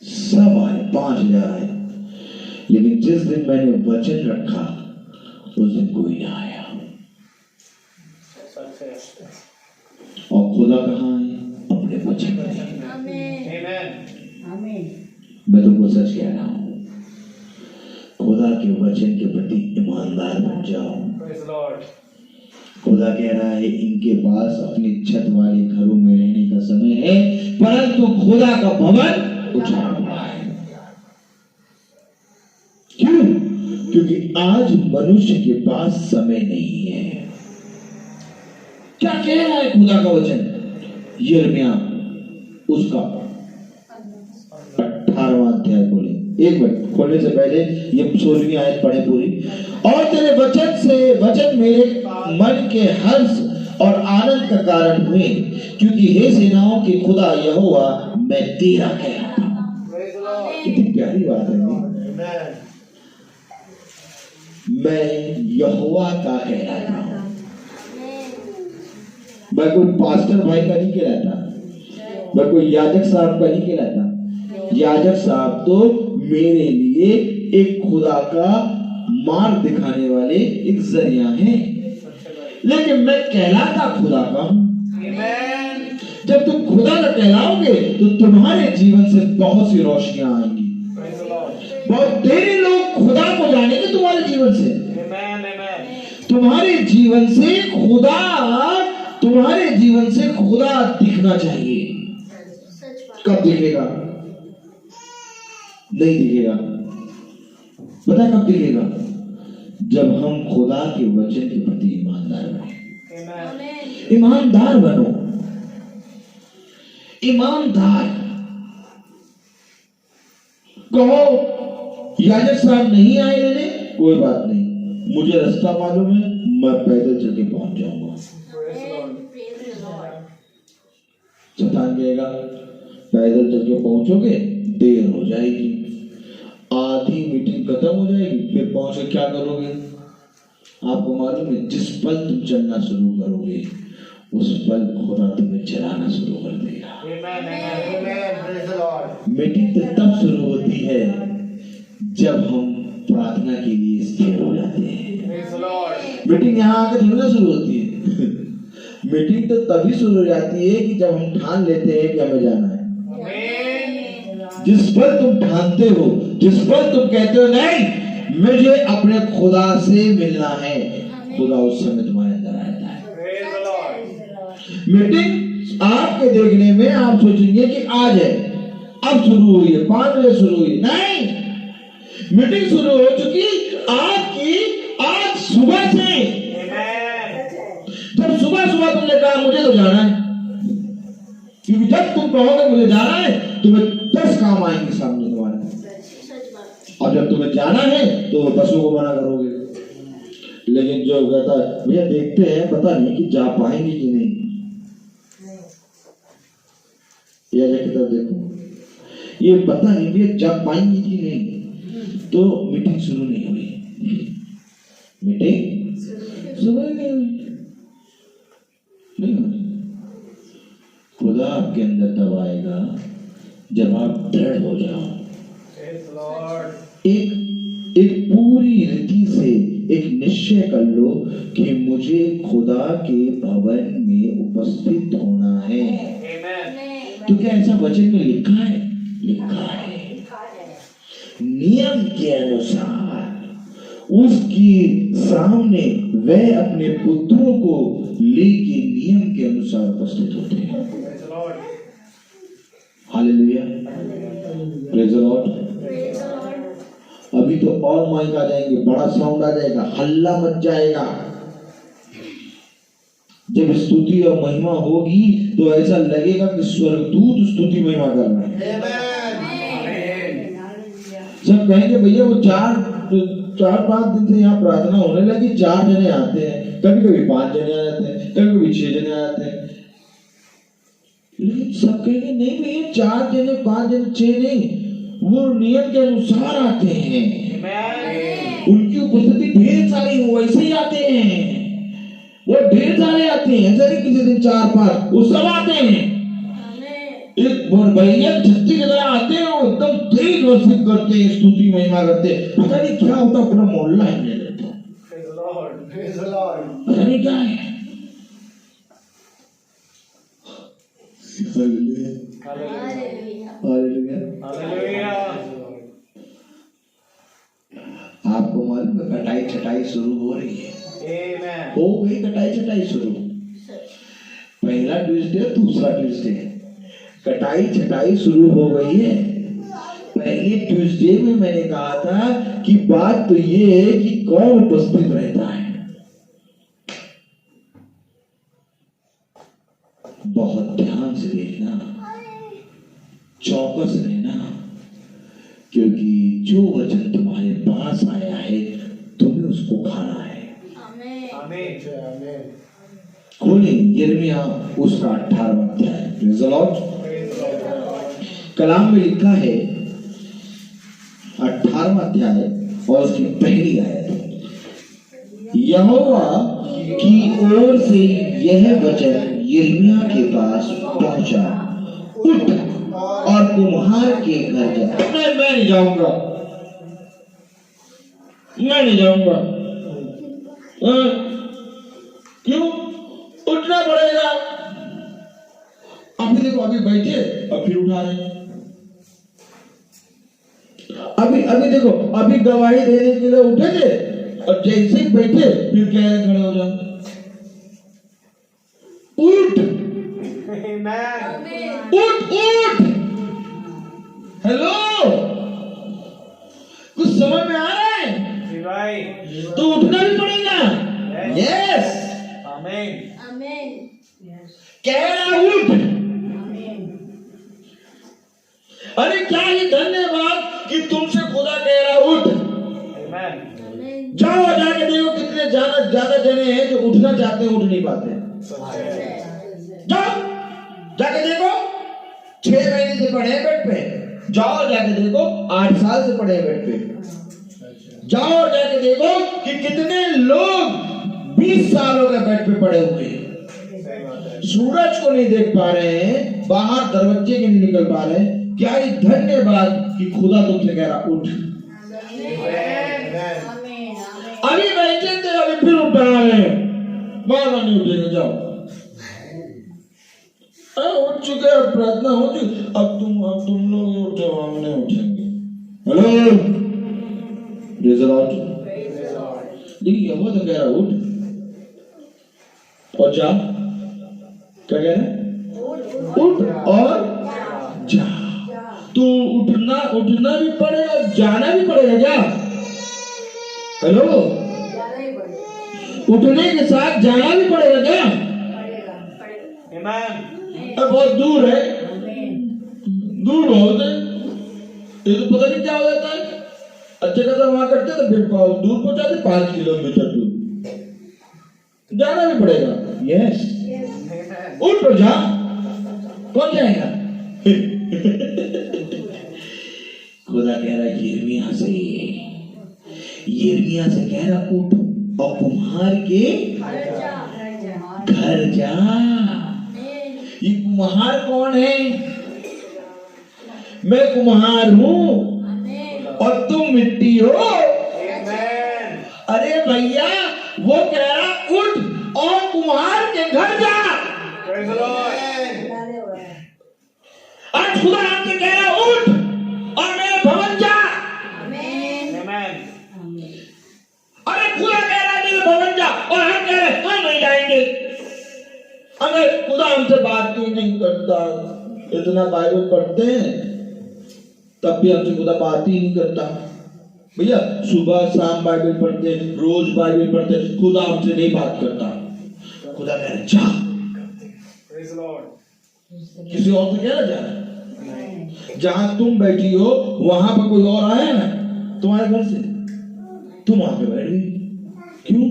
सब आए, 5000 आए, लेकिन जिस दिन मैंने वचन रखा उस दिन कोई ना आया। और खुदा कहाँ है? अपने वचन में। मैं तुमको सच कह रहा हूं, खुदा के वचन के प्रति ईमानदार बन जाओ। खुदा कह रहा है इनके पास अपनी छत वाले घरों में रहने का समय है, परंतु खुदा का भवन उजाड़ हुआ है। क्योंकि आज मनुष्य के पास समय नहीं है। क्या कह रहा है खुदा का वचन? यिर्मयाह उसका 18वां अध्याय खोले। एक मिनट, खोलने से पहले ये 16वीं आयत पढ़े पूरी। और तेरे वचन मेरे मन के हर्ष और आनंद का कारण हुए, क्योंकि हे सेनाओं के खुदा यहोवा, मैं तेरा कहलाता हूं। कितनी प्यारी बात है। मैं यहोवा का कहलाता हूं। मैं कोई पास्टर भाई का नहीं कहलाता, मैं कोई याजक साहब का नहीं कहलाता। याजक साहब तो मेरे लिए एक खुदा का मार्ग दिखाने वाले एक जरिया है, लेकिन मैं कहलाता खुदा का हूं। जब तुम खुदा का कहलाओगे तो तुम्हारे जीवन से बहुत सी रोशनियां आएंगी। बहुत तेरे लोग खुदा को जानेंगे तुम्हारे जीवन से। तुम्हारे जीवन से खुदा दिखना चाहिए। कब दिखेगा? नहीं दिखेगा। पता कब दिखेगा? जब हम खुदा के वचन के प्रति ईमानदार बने। ईमानदार बनो, ईमानदार। कहो याजक साहब नहीं आए लेने, कोई बात नहीं, मुझे रास्ता मालूम है, मैं पैदल चल के पहुंच जाऊंगा। शैतान कहेगा पैदल चल के पहुंचोगे, देर हो जाएगी, आधी मीटिंग खत्म हो जाएगी, फिर पहुंच के क्या करोगे? आपको मालूम है, जिस पल तुम चलना शुरू करोगे उस पल खुदा तुम्हें चलाना शुरू कर देगा। मीटिंग तो तब शुरू होती है जब हम प्रार्थना के लिए स्थिर हो जाते हैं। मीटिंग यहाँ आकर थोड़ी ना शुरू होती है। मीटिंग तो तभी शुरू हो जाती है कि जब हम ठान लेते हैं कि हमें जाना है। जिस पर तुम ठानते हो, जिस पर तुम कहते हो नहीं मुझे अपने खुदा से मिलना है, खुदा उस समय तुम्हारे अंदर आता है। मीटिंग आपके देखने में आप सोचेंगे कि आज है, अब शुरू हुई है, 5 बजे शुरू हुई, नहीं, मीटिंग शुरू हो चुकी आपकी आज सुबह से। जब सुबह तुमने कहा मुझे तो जाना है, क्योंकि जब तुम कहोगे मुझे जाना है, तुम्हें 10 काम आएंगे सामने तुम्हारे, और जब तुम्हें जाना है तो 10 को मना करोगे। लेकिन जो कहता है भैया देखते हैं, पता नहीं कि जा पाएंगे कि नहीं, या किताब देखो, ये पता नहीं भैया जा पाएंगे कि नहीं, तो मीटिंग शुरू नहीं हुई। मीटिंग शुरू नहीं हुई। खुदा आपके अंदर तब आएगा जब आप दृढ़ हो जाओ, एक पूरी रीति से एक निश्चय कर लो कि मुझे खुदा के भवन में उपस्थित होना है। तो क्या ऐसा वचन में लिखा है? लिखा है। नियम के अनुसार उसके सामने वह अपने पुत्रों को लेके नियम के अनुसार उपस्थित होते हैं। Hallelujah, praise the Lord. अभी तो और माइक आ जाएंगे, बड़ा साउंड आ जाएगा, हल्ला मच जाएगा। जब स्तुति और महिमा होगी तो ऐसा लगेगा कि स्वर्गदूत स्तुति महिमा कर रहे हैं। सब कहेंगे भैया वो 4-5 दिन से यहाँ प्रार्थना होने लगी, 4 जने आते हैं, कभी कभी 5 जने आ जाते हैं, कभी कभी 6 जने आ जाते हैं। लेकिन सब कहेंगे नहीं भैया 4 जने 5 जने 6 नहीं, वो नियम के अनुसार आते हैं। उनकी उपस्थिति ढेर सारी हो, वैसे ही आते हैं, वो ढेर सारे आते हैं, ऐसा नहीं किसी दिन 4-5, वो सब आते हैं। एक भैया 36 जगह आते हैं और एकदम तेज वर्षित करते हैं, स्तुति महिमा करते हैं, पता नहीं क्या होता, पूरा मोहल्ला हिलने लगता है, पता नहीं क्या है। आपको मालूम है कटाई छटाई शुरू हो रही है। हो गई कटाई छटाई शुरू, पहला ट्यूसडे दूसरा ट्यूसडे कटाई छटाई शुरू हो गई है। पहले ट्यूसडे में मैंने कहा था कि बात तो ये है कि कौन उपस्थित रहता है। बहुत ध्यान से देखना, चौकस रहना, क्योंकि जो वचन तुम्हारे पास आया है तुम्हें उसको खाना है। खोले यिर्मयाह उसका 18वां अध्याय। Praise the Lord. कलाम में लिखा है 18वां अध्याय और उसकी पहली आयत, यहोवा की ओर से यह वचन यिर्मयाह के पास पहुंचा, उठ और कुम्हार के घर जा। मैं नहीं जाऊंगा, मैं नहीं जाऊंगा। क्यों? उठना पड़ेगा। अभी देखो, अभी बैठे और फिर उठा रहे। अभी देखो, अभी गवाही देने के लिए उठे थे और जैसे ही बैठे फिर कह रहे खड़े हो जाओ। उठ, उठ, उठ। हेलो, कुछ समझ में आ रहा है? तो उठना भी पड़ेगा। यस, कह रहा उठ। अरे क्या ये धन्यवाद कि तुमसे खुदा कह रहा उठ। जाओ जाके देखो कितने ज्यादा जने हैं जो उठना चाहते हैं, उठ नहीं पाते। जाओ जाके देखो, 6 महीने से पड़े हैं बेड पे। जाओ जाके देखो 8 साल से पड़े हैं बेड पे। जाओ जाके देखो कि कितने लोग 20 सालों के बेड पे पड़े हुए हैं, सूरज को नहीं देख पा रहे हैं, बाहर दरवाजे के नहीं निकल पा रहे हैं। क्या ये धन्यवाद कि खुदा तुमसे कह रहा उठ। अभी बैठे थे, अभी फिर उठा रहे हैं, बार बार नहीं उठेंगे। जाओ, उठ चुके, अब प्रार्थना हो चुकी, अब तुम लोग उठो, हम नहीं उठेंगे। Hello, praise the Lord. देखिए यहोवा तो कह रहा उठ और जा। क्या कह रहे? उठ और जा। तो उठना भी पड़ेगा, जाना भी पड़ेगा। क्या? हेलो, उठने के साथ जाना भी पड़ेगा। क्या? बहुत दूर है, दूर बहुत है, ये तो पता नहीं क्या हो जाता है। अच्छे खासा वहां करते तो फिर दूर पहुंचाते, 5 किलोमीटर दूर जाना भी पड़ेगा। यस, उठ और जा। कौन जाएगा? खुदा कह रहा है यिर्मयाह से कह रहा उठ और कुम्हार के घर जा। ये कुम्हार कौन है? मैं कुम्हार हूं और तुम मिट्टी हो। अरे भैया, वो कह रहा उठ और कुम्हार के घर जा। आज खुदा आपसे कह रहा उठ और मेरे भवन जा। अरे खुदा कह रहा है मेरे भवन जा और हम कह रहे हम नहीं जाएंगे। अगर खुदा हमसे बात क्यों नहीं करता? इतना बाइबल पढ़ते हैं तब भी हमसे खुदा बात ही नहीं करता। भैया सुबह शाम बाइबल पढ़ते, रोज बाइबल पढ़ते, खुदा हमसे नहीं बात करता। खुदा कह रहे जा। किसी और से कह रहा जा। जहां तुम बैठी हो वहां पर कोई और आया ना तुम्हारे घर से, तुम आके बैठ गई। क्यों?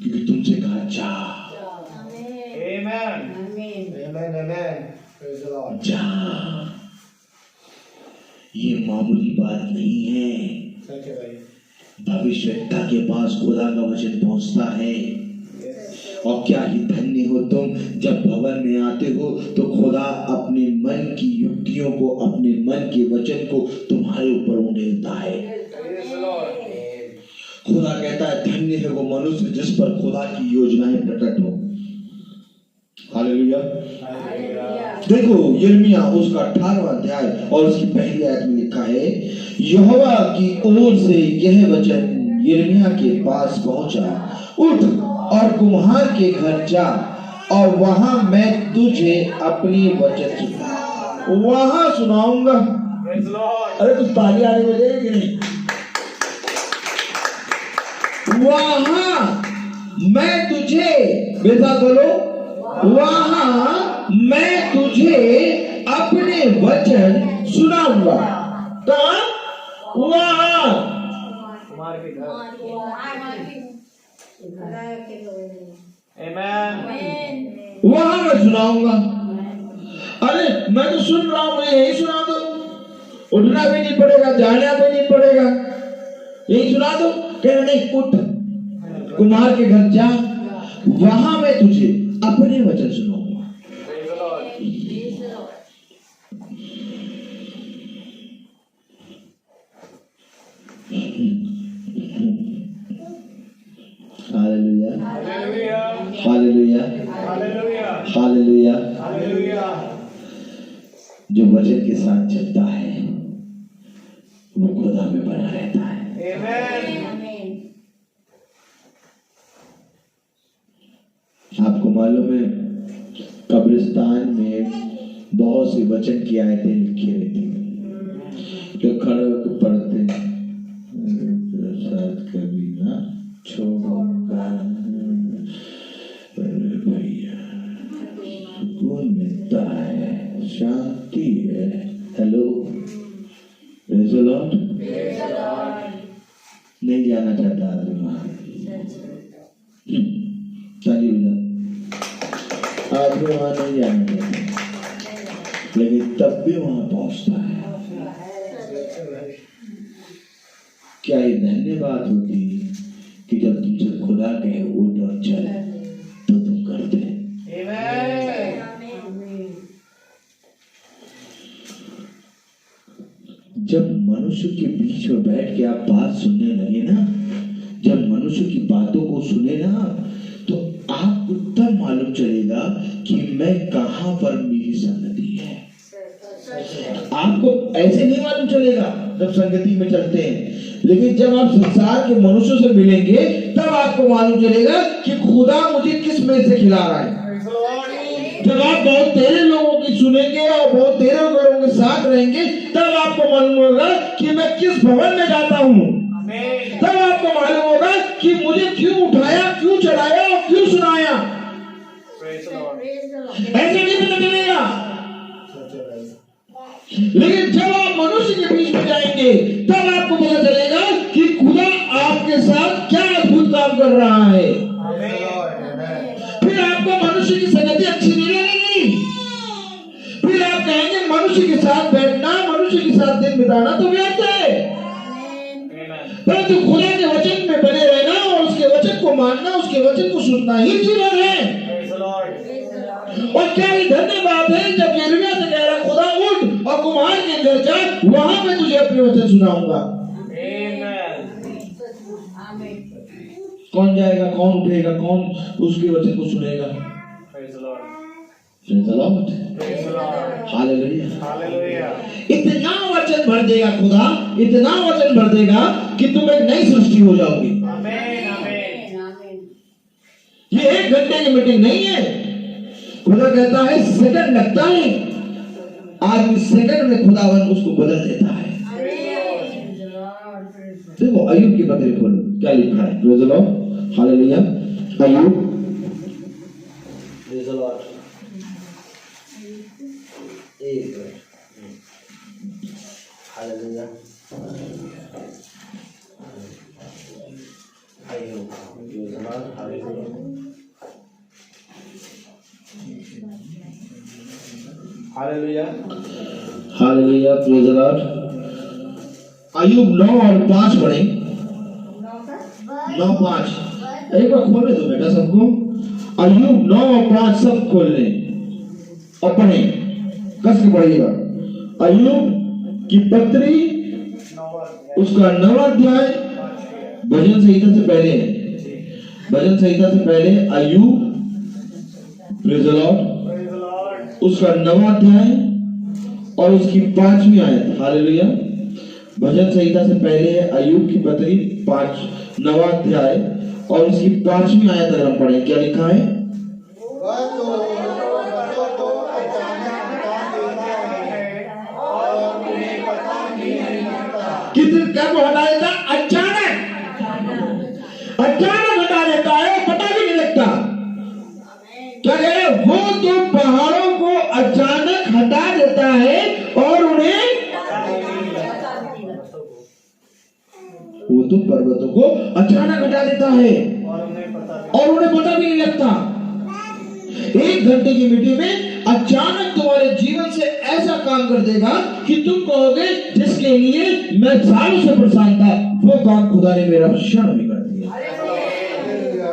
क्योंकि तुमसे कहा जा। जा। ये मामूली बात नहीं है। भविष्यवक्ता के पास खुदा का वचन पहुंचता है। और क्या ही धन्य हो तुम जब भवन में आते हो तो खुदा अपने मन की युक्तियों को, अपने मन के वचन को तुम्हारे ऊपर उंडेलता है। खुदा कहता है धन्य है वो मनुष्य जिस पर खुदा की योजनाएं प्रकट हो। हालेलुया। देखो यिर्मयाह उसका 18वां अध्याय और उसकी पहली आयत में लिखा है, यहोवा की ओर से यह वचन यिर्मयाह के पास पहुंचा, उठ और कुम्हार के घर जा और वहां मैं तुझे अपनी वचन वहां सुनाऊंगा। अरे कुछ ताली आने बजेगी कि नहीं? वहां मैं तुझे, बेटा बोलो, वहां मैं तुझे अपने वचन सुनाऊंगा। कहाँ? वहां वहां मैं सुनाऊंगा। अरे मैं तो सुन रहा हूं, मुझे यही सुना दो, उठना भी नहीं पड़ेगा, जाना भी नहीं पड़ेगा, यही सुना दो। कह रहे नहीं, उठ कुमार के घर जा, वहां मैं तुझे अपने वचन सुनाऊंगा। Hallelujah, hallelujah, hallelujah. जो वचन के साथ चलता है वो खुदा में बना रहता है। आपको मालूम है कब्रिस्तान में बहुत सी वचन की आयतें लिखी रहती हैं, जो खड़े होकर पढ़ते हैं, कभी ना छोड़ूंगा, भैया सुकून मिलता है, शांति है। Hello, praise the Lord. नहीं जाना चाहता आदमी वहां, चलिए आदमी वहां नहीं जाना चाहता, लेकिन तब भी वहां पहुंचता है। क्या ये धन्यवाद होती कि जब तुमसे खुदा कहे उठ और चल तो तुम करते। जब मनुष्य के बीच में बैठ के आप बात सुनने लगे ना, जब मनुष्य की बातों को सुने ना, तो आपको तब मालूम चलेगा कि मैं कहां पर मेरी संगति है। आपको ऐसे नहीं मालूम चलेगा जब संगति में चलते हैं, लेकिन जब आप संसार के मनुष्यों से मिलेंगे तब आपको मालूम चलेगा कि खुदा मुझे किस में से खिला रहा है। जब आप बहुत तेरे लोगों की सुनेंगे और बहुत तेरे लोगों के साथ रहेंगे तब आपको मालूम होगा कि मैं किस भवन में जाता हूँ। तब आपको मालूम होगा कि मुझे क्यों उठाया, क्यों चढ़ाया और क्यों सुनाया। ऐसे नहीं पता चलेगा। लेकिन जब आप मनुष्य के बीच में जाएंगे तब आपको पता चलेगा कि खुदा आपके साथ क्या अद्भुत काम कर रहा है। फिर आपको मनुष्य की संगति अच्छी नहीं लगेगी। फिर आप कहेंगे मनुष्य के साथ बैठना, मनुष्य के साथ दिन बिताना तो व्यर्थ है, परंतु खुदा के वचन में बने रहना और उसके वचन को मानना, उसके वचन को सुनना ही जीवन है। और क्या ही धन्यवाद है जब यिर्मयाह से कह रहा खुदा उठ और कुम्हार के घर जा, वहां मैं तुझे अपने वचन सुनाऊंगा। कौन जाएगा, कौन उठेगा, कौन उसके वचन को सुनेगा? हालेलुया। इतना वचन भर देगा खुदा, इतना वचन भर देगा कि तुम एक नई सृष्टि हो जाओगे। ये 1 घंटे की मीटिंग नहीं है। खुदा कहता है सेकंड लगता है, आदमी सेकंड में खुदावन उसको बदल देता है। देखो अय्यूब की पत्री खोलो, क्या लिखा है? Praise the Lord, hallelujah. अय्यूब, प्रेज़ द लॉर्ड। हालेलुया। अय्यूब, praise the Lord, hallelujah. Hallelujah, hallelujah, praise the Lord. अय्यूब 9 और 5 पढ़े। 9-5 एक बार खोले दो बेटा सबको। अय्यूब 9 और 5 सब खोल लें और पढ़े, कस के पढ़िएगा। अय्यूब की पत्री उसका 9वां अध्याय भजन संहिता से पहले है। भजन संहिता से पहले अय्यूब, प्रेज़ द लॉर्ड, उसका 9वां अध्याय और उसकी 5वीं आयत। हालेलुया। भजन संहिता से पहले है अय्यूब की पत्री 9वां अध्याय और उसकी 5वीं आयत अगर हम पढ़ें, क्या लिखा है? अचानक बता देता है और कितने कब हटा देता? अचानक हटा देता है, पता भी नहीं लगता। क्या कह रहे? वो तो पहाड़ों को अचानक हटा देता है और उन्हें, वो तो पर्वतों को अचानक हटा देता है और उन्हें पता भी नहीं लगता। 1 घंटे की मीटिंग में अचानक तुम्हारे जीवन से ऐसा काम कर देगा कि तुम कहोगे जिसके लिए मैं सालों से परेशान था, वो काम खुदा ने मेरा क्षण में कर दिया।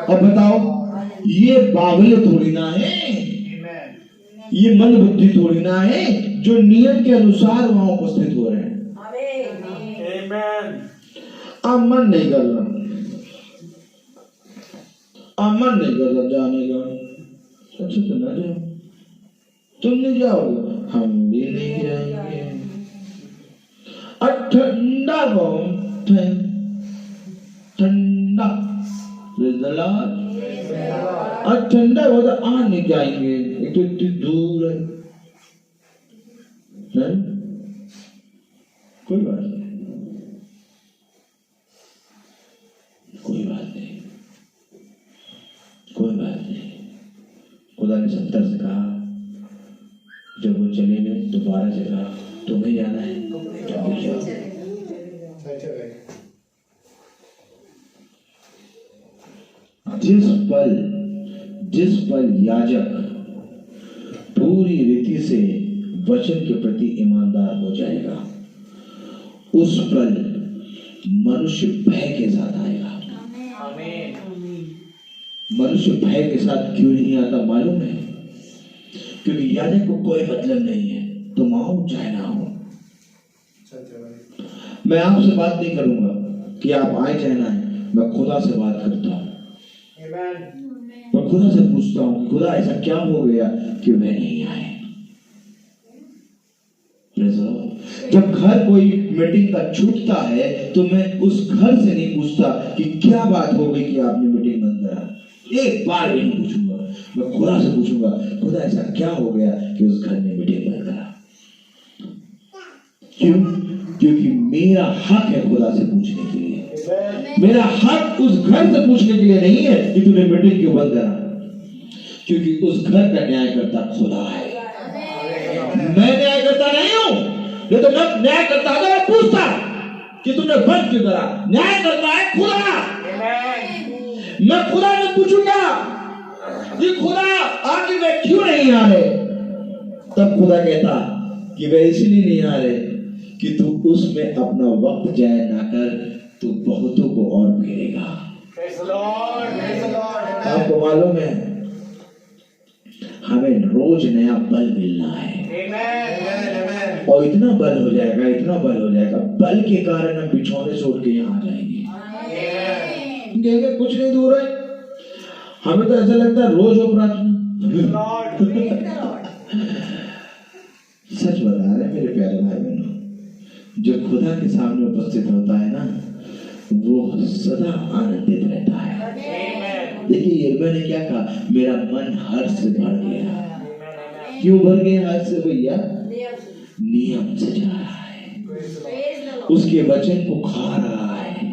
अब बताओ, ये बावले थोड़ी ना है, ये मंदबुद्धि थोड़ी ना है जो नियम के अनुसार वहां उपस्थित हो रहे हैं। अब मन नहीं कर रहा, जाने का। अच्छा तो ना जाओ, तुम नहीं जाओगे, हम भी नहीं जाएंगे। ठंडा बहुत है, ठंडा ठंडा बहुत, आ नहीं जाएंगे, एक तो इतनी दूर है। कोई बात नहीं। खुदा ने 70 से कहा, जब वो चले गए तो 12 से कहा तुम्हें जाना है, जिस पल याजक पूरी रीति से वचन के प्रति ईमानदार हो जाएगा, उस पल मनुष्य भय के साथ आएगा। मनुष्य भय के साथ क्यों नहीं आता मालूम है? क्योंकि याजक को कोई मतलब नहीं है, तुम आओ चाहे ना हो। मैं आपसे बात नहीं करूंगा कि आप आए चाहे ना आए, मैं खुदा से बात करता हूँ। मैं खुदा से पूछता हूँ, खुदा ऐसा क्या हो गया कि वे नहीं आए? जब घर कोई मीटिंग का छूटता है तो मैं उस घर से नहीं पूछता कि क्या बात हो गई कि आपने मीटिंग बंद करा। एक बार नहीं पूछूंगा, मैं खुदा से पूछूंगा, खुदा ऐसा क्या हो गया कि उस घर ने मीटिंग बंद करा? क्यों? क्योंकि मेरा हक है खुदा से पूछने के लिए। मेरा हक उस घर से पूछने के लिए नहीं है कि तूने मीटिंग क्यों बंद करा, क्योंकि उस घर का न्यायकर्ता खुदा है। मैं न्यायकर्ता नहीं हूं, ये तो मैं न्यायकर्ता था, मैं पूछता कि तुमने बंद क्यों करा। न्यायकर्ता है खुदा। मैं खुदा से पूछूंगा कि खुदा आखिर वे क्यों नहीं आ रहे। तब खुदा कहता कि वे इसलिए नहीं आ रहे कि तू उसमें अपना वक्त जाया ना कर, तू बहुतों को और फेरेगा। आपको मालूम है हमें रोज नया बल मिलना है, और इतना बल हो जाएगा, बल के कारण हम बिछौने से उठ के यहाँ आ जाएंगे। कुछ नहीं दूर है, हमें तो ऐसा लगता है रोज हो प्रार्थना। सच बता रहे मेरे प्यारे भाई बहनों, जो खुदा के सामने उपस्थित होता है ना, वो सदा आनंदित रहता है। देखिए यिर्मयाह ने क्या कहा, मेरा मन हर्ष से भर गया। क्यों भर गया हर्ष से भैया? नियम से जा रहा है, उसके वचन को खा रहा है।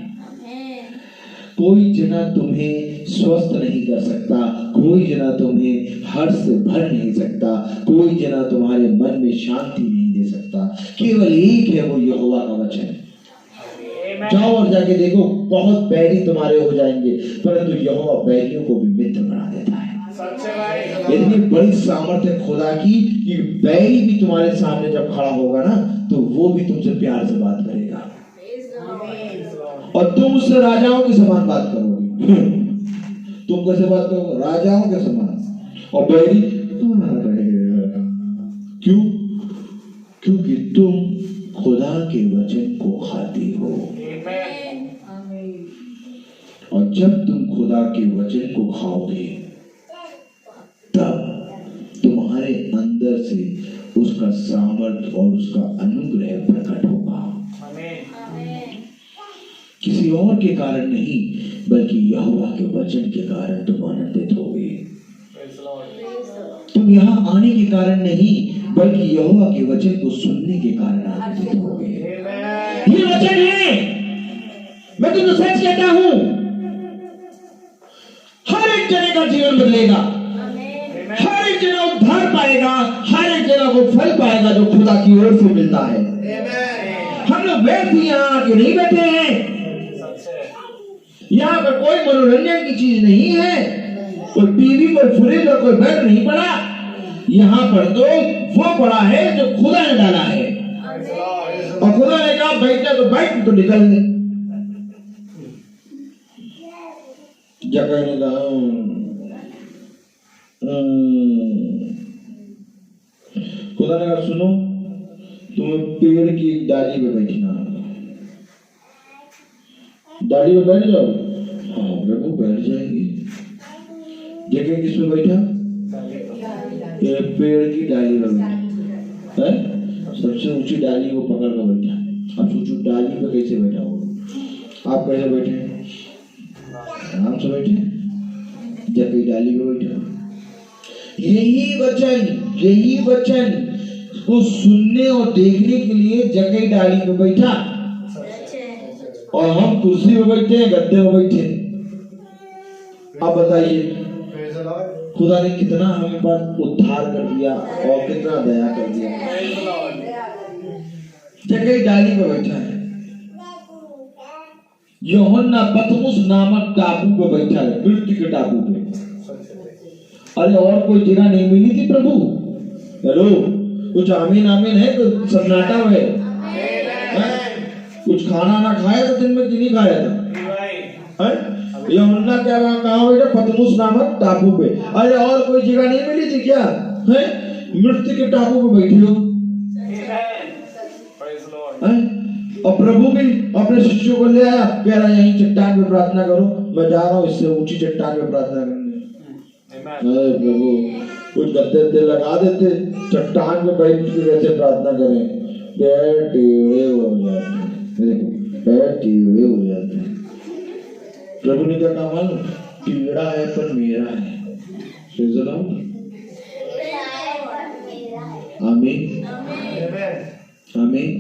कोई जना तुम्हें स्वस्थ नहीं कर सकता, कोई जना तुम्हें हर्ष से भर नहीं सकता, कोई जना तुम्हारे मन में शांति नहीं दे सकता। केवल एक है, वो यहोवा का वचन। जाओ और जाके देखो, बहुत बैरी तुम्हारे हो जाएंगे, परंतु यहोवा बैरियों को भी मित्र बना देता है। इतनी बड़ी सामर्थ्य खुदा की कि बैरी भी तुम्हारे सामने जब खड़ा होगा ना, तो वो भी तुमसे प्यार से बात करेगा और तुम उससे राजाओं के समान बात करोगे। तुम कैसे बात करोगे? राजाओं के समान। और बैरी क्यों? क्योंकि तुम खुदा के वचन को खाती हो। और जब तुम खुदा के वचन को खाओगे, तब तुम्हारे अंदर से उसका सामर्थ और उसका अनुग्रह प्रकट होगा। किसी और के कारण नहीं, बल्कि यहोवा के वचन के कारण तुम आनंदित होगे। तुम यहाँ आने के कारण नहीं, बल्कि यहोवा के वचन को सुनने के कारण आनंदित होगे। ये वचन है तुमको सच कहता हूं, हर एक जने का जीवन बदलेगा, हर एक जना उद्धार पाएगा, हर एक जना को फल पाएगा जो खुदा की ओर से मिलता है। हम लोग व्यर्थ यहाँ आके नहीं बैठे हैं, यहाँ पर कोई मनोरंजन की चीज नहीं है, कोई टीवी, कोई फ्रिज और कोई बेड नहीं पड़ा। यहाँ पर तो वो पड़ा है जो खुदा ने डाला है, और खुदा ने कहा बैठना तो बैठ, तो निकल दे। जगह ने कहा खुदा ने कहा सुनो, तुम्हें पेड़ की डाली पे बैठना, डाली पे बैठ जाओ। हाँ प्रभु बैठ जाएंगे। जगह किस पे बैठा? पेड़ की डाली पे बैठा है, सबसे ऊंची डाली को पकड़ कर बैठा। अब सोचो डाली पे कैसे बैठा होगा? आप कैसे बैठे? आराम से बैठे, जगह डाली पे बैठा। यही वचन को सुनने और देखने के लिए जगह डाली पे बैठा, और हम कुर्सी पे बैठे हैं, गद्दे पे बैठे। अब बताइए खुदा ने कितना हमें पर उद्धार कर दिया और कितना दया कर दिया। जगह डाली पे बैठा है। यूहन्ना पतमुस नामक टापू पे बैठा है, मृत्यु के टापू पे। अरे और कोई जगह नहीं मिली थी प्रभु? हेलो, कुछ आमीन आमीन है? तो सन्नाटा है? कुछ खाना ना खाया था दिन में कि नहीं खाया था? यूहन्ना क्या कहा बैठा? पतमुस नामक टापू पे। अरे और कोई जगह नहीं मिली थी क्या? है मृत्यु के टापू पे बैठे हो। और प्रभु भी अपने शिष्यों को ले आया, कह रहा यहीं चट्टान पे प्रार्थना करो, मैं जा रहा हूँ इससे ऊंची चट्टान पे प्रार्थना करने। अरे प्रभु कुछ गद्दे लगा देते, चट्टान पे बैठ के कैसे प्रार्थना करें? पैर टेढ़े हो जाते, पैर टेढ़े हो जाते। प्रभु ने क्या कहा मालूम? टेढ़ा है पर मेरा है। आमीन आमीन।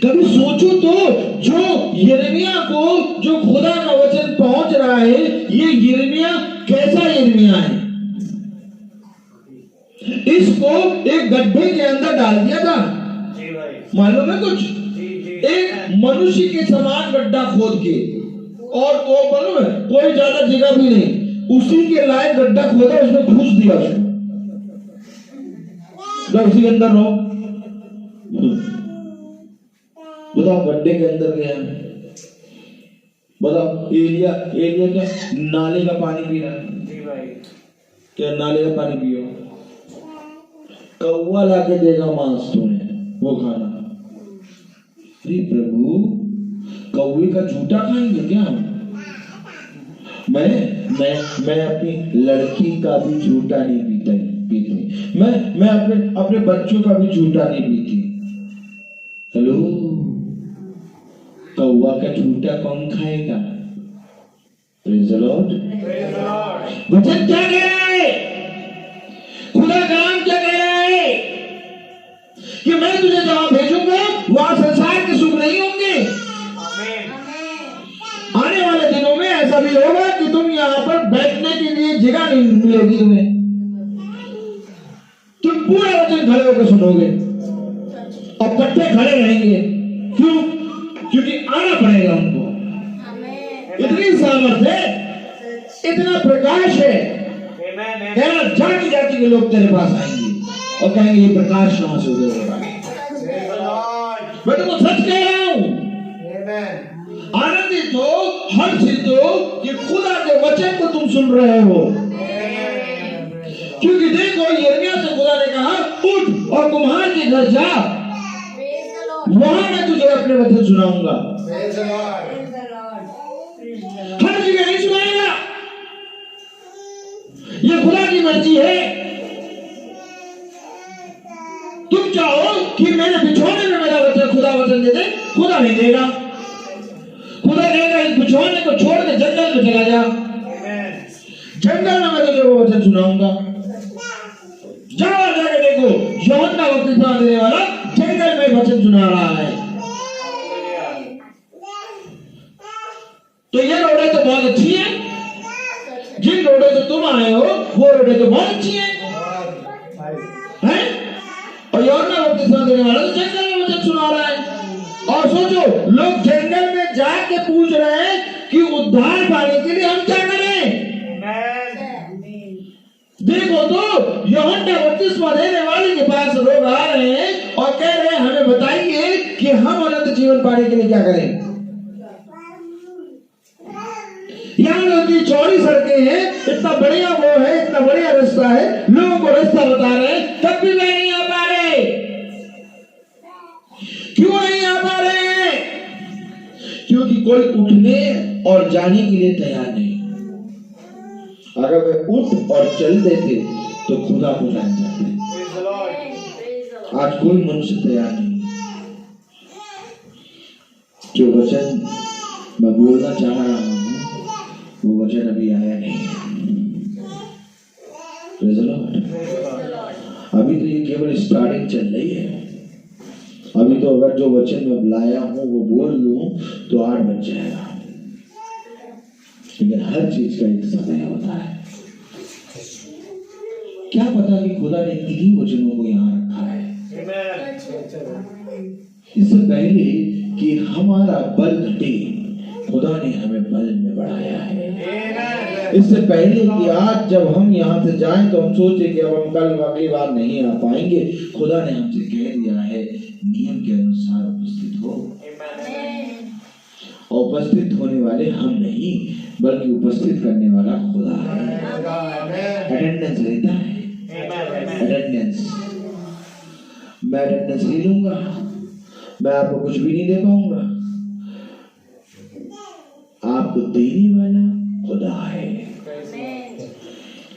कभी सोचो तो, जो यिर्मयाह को जो खुदा का वचन पहुंच रहा है, ये यिर्मयाह कैसा यिर्मयाह है? इसको एक गड्ढे के अंदर डाल दिया था, मालूम है कुछ? एक मनुष्य के समान गड्ढा खोद के, और तो मालूम है कोई ज्यादा जगह भी नहीं, उसी के लायक गड्ढा खोदा, उसमें घुस दिया उसको, उसी के अंदर रहो। बताओ गड्ढे के अंदर गया, बताओ एलिया क्या नाले का पानी पी रहा है? क्या नाले का पानी पियो? कौवा लाके देगा मांस तुम्हें, वो खाना। अरे प्रभु, कौवे का झूठा खाएंगे क्या? मैं अपनी लड़की का भी झूठा नहीं पीती, मैं अपने बच्चों का भी झूठा नहीं पीती। हेलो, कौवा का झूठा कौन खाएगा? Praise the Lord. वचन क्या कह रहा है? खुदा का नाम क्या कह रहा है? कि मैं तुझे जहां भेजूंगा वहां संसार के सुख नहीं होंगे। आने वाले दिनों में ऐसा भी होगा कि तुम यहाँ पर बैठने के लिए जगह नहीं मिलेगी तुम्हें, तुम पूरा वचन खड़े होकर सुनोगे और कट्ठे खड़े रहेंगे। क्यों? क्योंकि आना पड़ेगा उनको। इतनी सामर्थ है, इतना प्रकाश है, जाति जाति के लोग तेरे पास आएंगे और कहेंगे ये प्रकाश कहां से उदय हो रहा है? मैं तुमको सच कह रहा हूं, आनंदित हो, हर्षित हो कि खुदा के वचन को तुम सुन रहे हो। क्योंकि देखो यिर्मयाह से खुदा ने कहा उठ और कुम्हार के घर जा, वहां मैं तुझे अपने वचन सुनाऊंगा। हर जगह नहीं सुनाएगा, ये खुदा की मर्जी है। तुम चाहो कि मेरे बिछौने में मेरा वचन, खुदा वचन दे दे, खुदा नहीं देगा। खुदा कहेगा इस बिछौने को छोड़ के जंगल में चला जा, जंगल में मैं तुझे वो वचन सुनाऊंगा। जाओ जाके देखो, यूहन्ना बपतिस्मा देने वाला जंगल में वचन सुना रहा है। है? और यूहन्ना बपतिस्मा देने वाला तो जंगल में वचन सुना रहा है। और सोचो, लोग जंगल में जाके पूछ रहे हैं कि उद्धार पाने के लिए हम क्या करें। देखो तो यूहन्ना बपतिस्मा देने वाले के पास लोग आ रहे हैं और कह रहे हैं हमें बताइए कि हम अनंत जीवन पाने के लिए क्या करें। यहाँ इतनी चौड़ी सड़कें हैं, इतना बढ़िया वो है, इतना बढ़िया रास्ता है, लोगों को रास्ता बता रहे हैं, तब भी वे नहीं आ पा रहे। क्यों नहीं आ पा रहे हैं? क्योंकि कोई उठने और जाने के लिए तैयार नहीं। अगर वे उठ और चल देते तो खुदा को जान जाते। आज कोई मनुष्य तैयार नहीं। जो वचन मैं बोलना चाह रहा हूं वो वचन अभी आया नहीं। अभी तो ये केवल स्टार्टिंग चल रही है। अभी तो अगर जो वचन मैं लाया हूं वो बोल लूं तो 8 बज जाएगा। लेकिन हर चीज का एक समय होता है। क्या पता कि खुदा ने इन्हीं वचनों को यहाँ रखा है। इससे पहले कि हमारा बल घटे, खुदा ने हमें बल में बढ़ाया है। इससे पहले कि आज जब हम यहाँ से जाएं तो हम सोचे कि अब हम कल अगली बार नहीं आ पाएंगे, खुदा ने हमसे कह दिया है नियम के अनुसार उपस्थित हो। और उपस्थित होने वाले हम नहीं बल्कि उपस्थित करने वाला खुदा है। अटेंडेंस रहता है, अटेंडेंस। मैं अटेंडेंस नहीं लूंगा, मैं आपको कुछ भी नहीं दे पाऊंगा। आपको देने वाला खुदा है।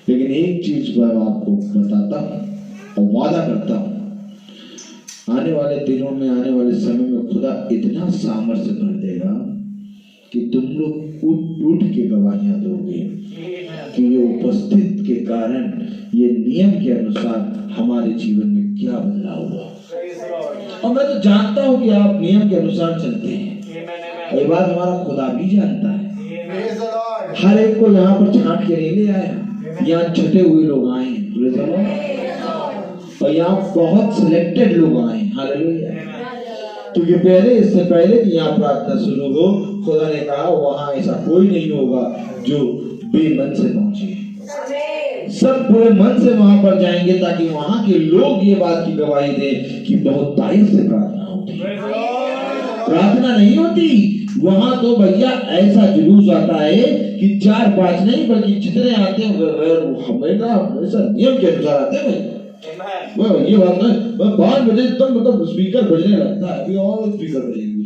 लेकिन एक चीज मैं आपको बताता हूं और वादा करता हूं, आने वाले दिनों में, आने वाले समय में खुदा इतना सामर्थ्य भर देगा कि तुम लोग उठ के गवाहियां दोगे कि ये उपस्थित के कारण, ये नियम के अनुसार हमारे जीवन में क्या बदलाव हुआ। और मैं तो जानता हूं कि आप नियम के अनुसार चलते हैं। ये बात हमारा खुदा भी जानता है। हर एक को यहाँ पर छांट के नहीं ले आया। यहाँ छटे हुए लोग आए और यहाँ बहुत सिलेक्टेड लोग आए। हालेलुया। तो ये पहले, इससे पहले कि यहाँ प्रार्थना शुरू हो, खुदा ने कहा वहां ऐसा कोई नहीं होगा जो बेमन से पहुंचे। सब पूरे मन से वहां पर जाएंगे ताकि वहां के लोग ये बात की गवाही दें कि बहुत तारीफ से प्रार्थना होती है। प्रार्थना नहीं होती वहां तो भैया ऐसा जुलूस आता है कि 4-5 नहीं बल्कि जितने आते हैं हमेशा नियम के अनुसार आते हैं। ये बात है, 5 बजे तक मतलब स्पीकर बजने लगता है, अभी और स्पीकर बजेंगे।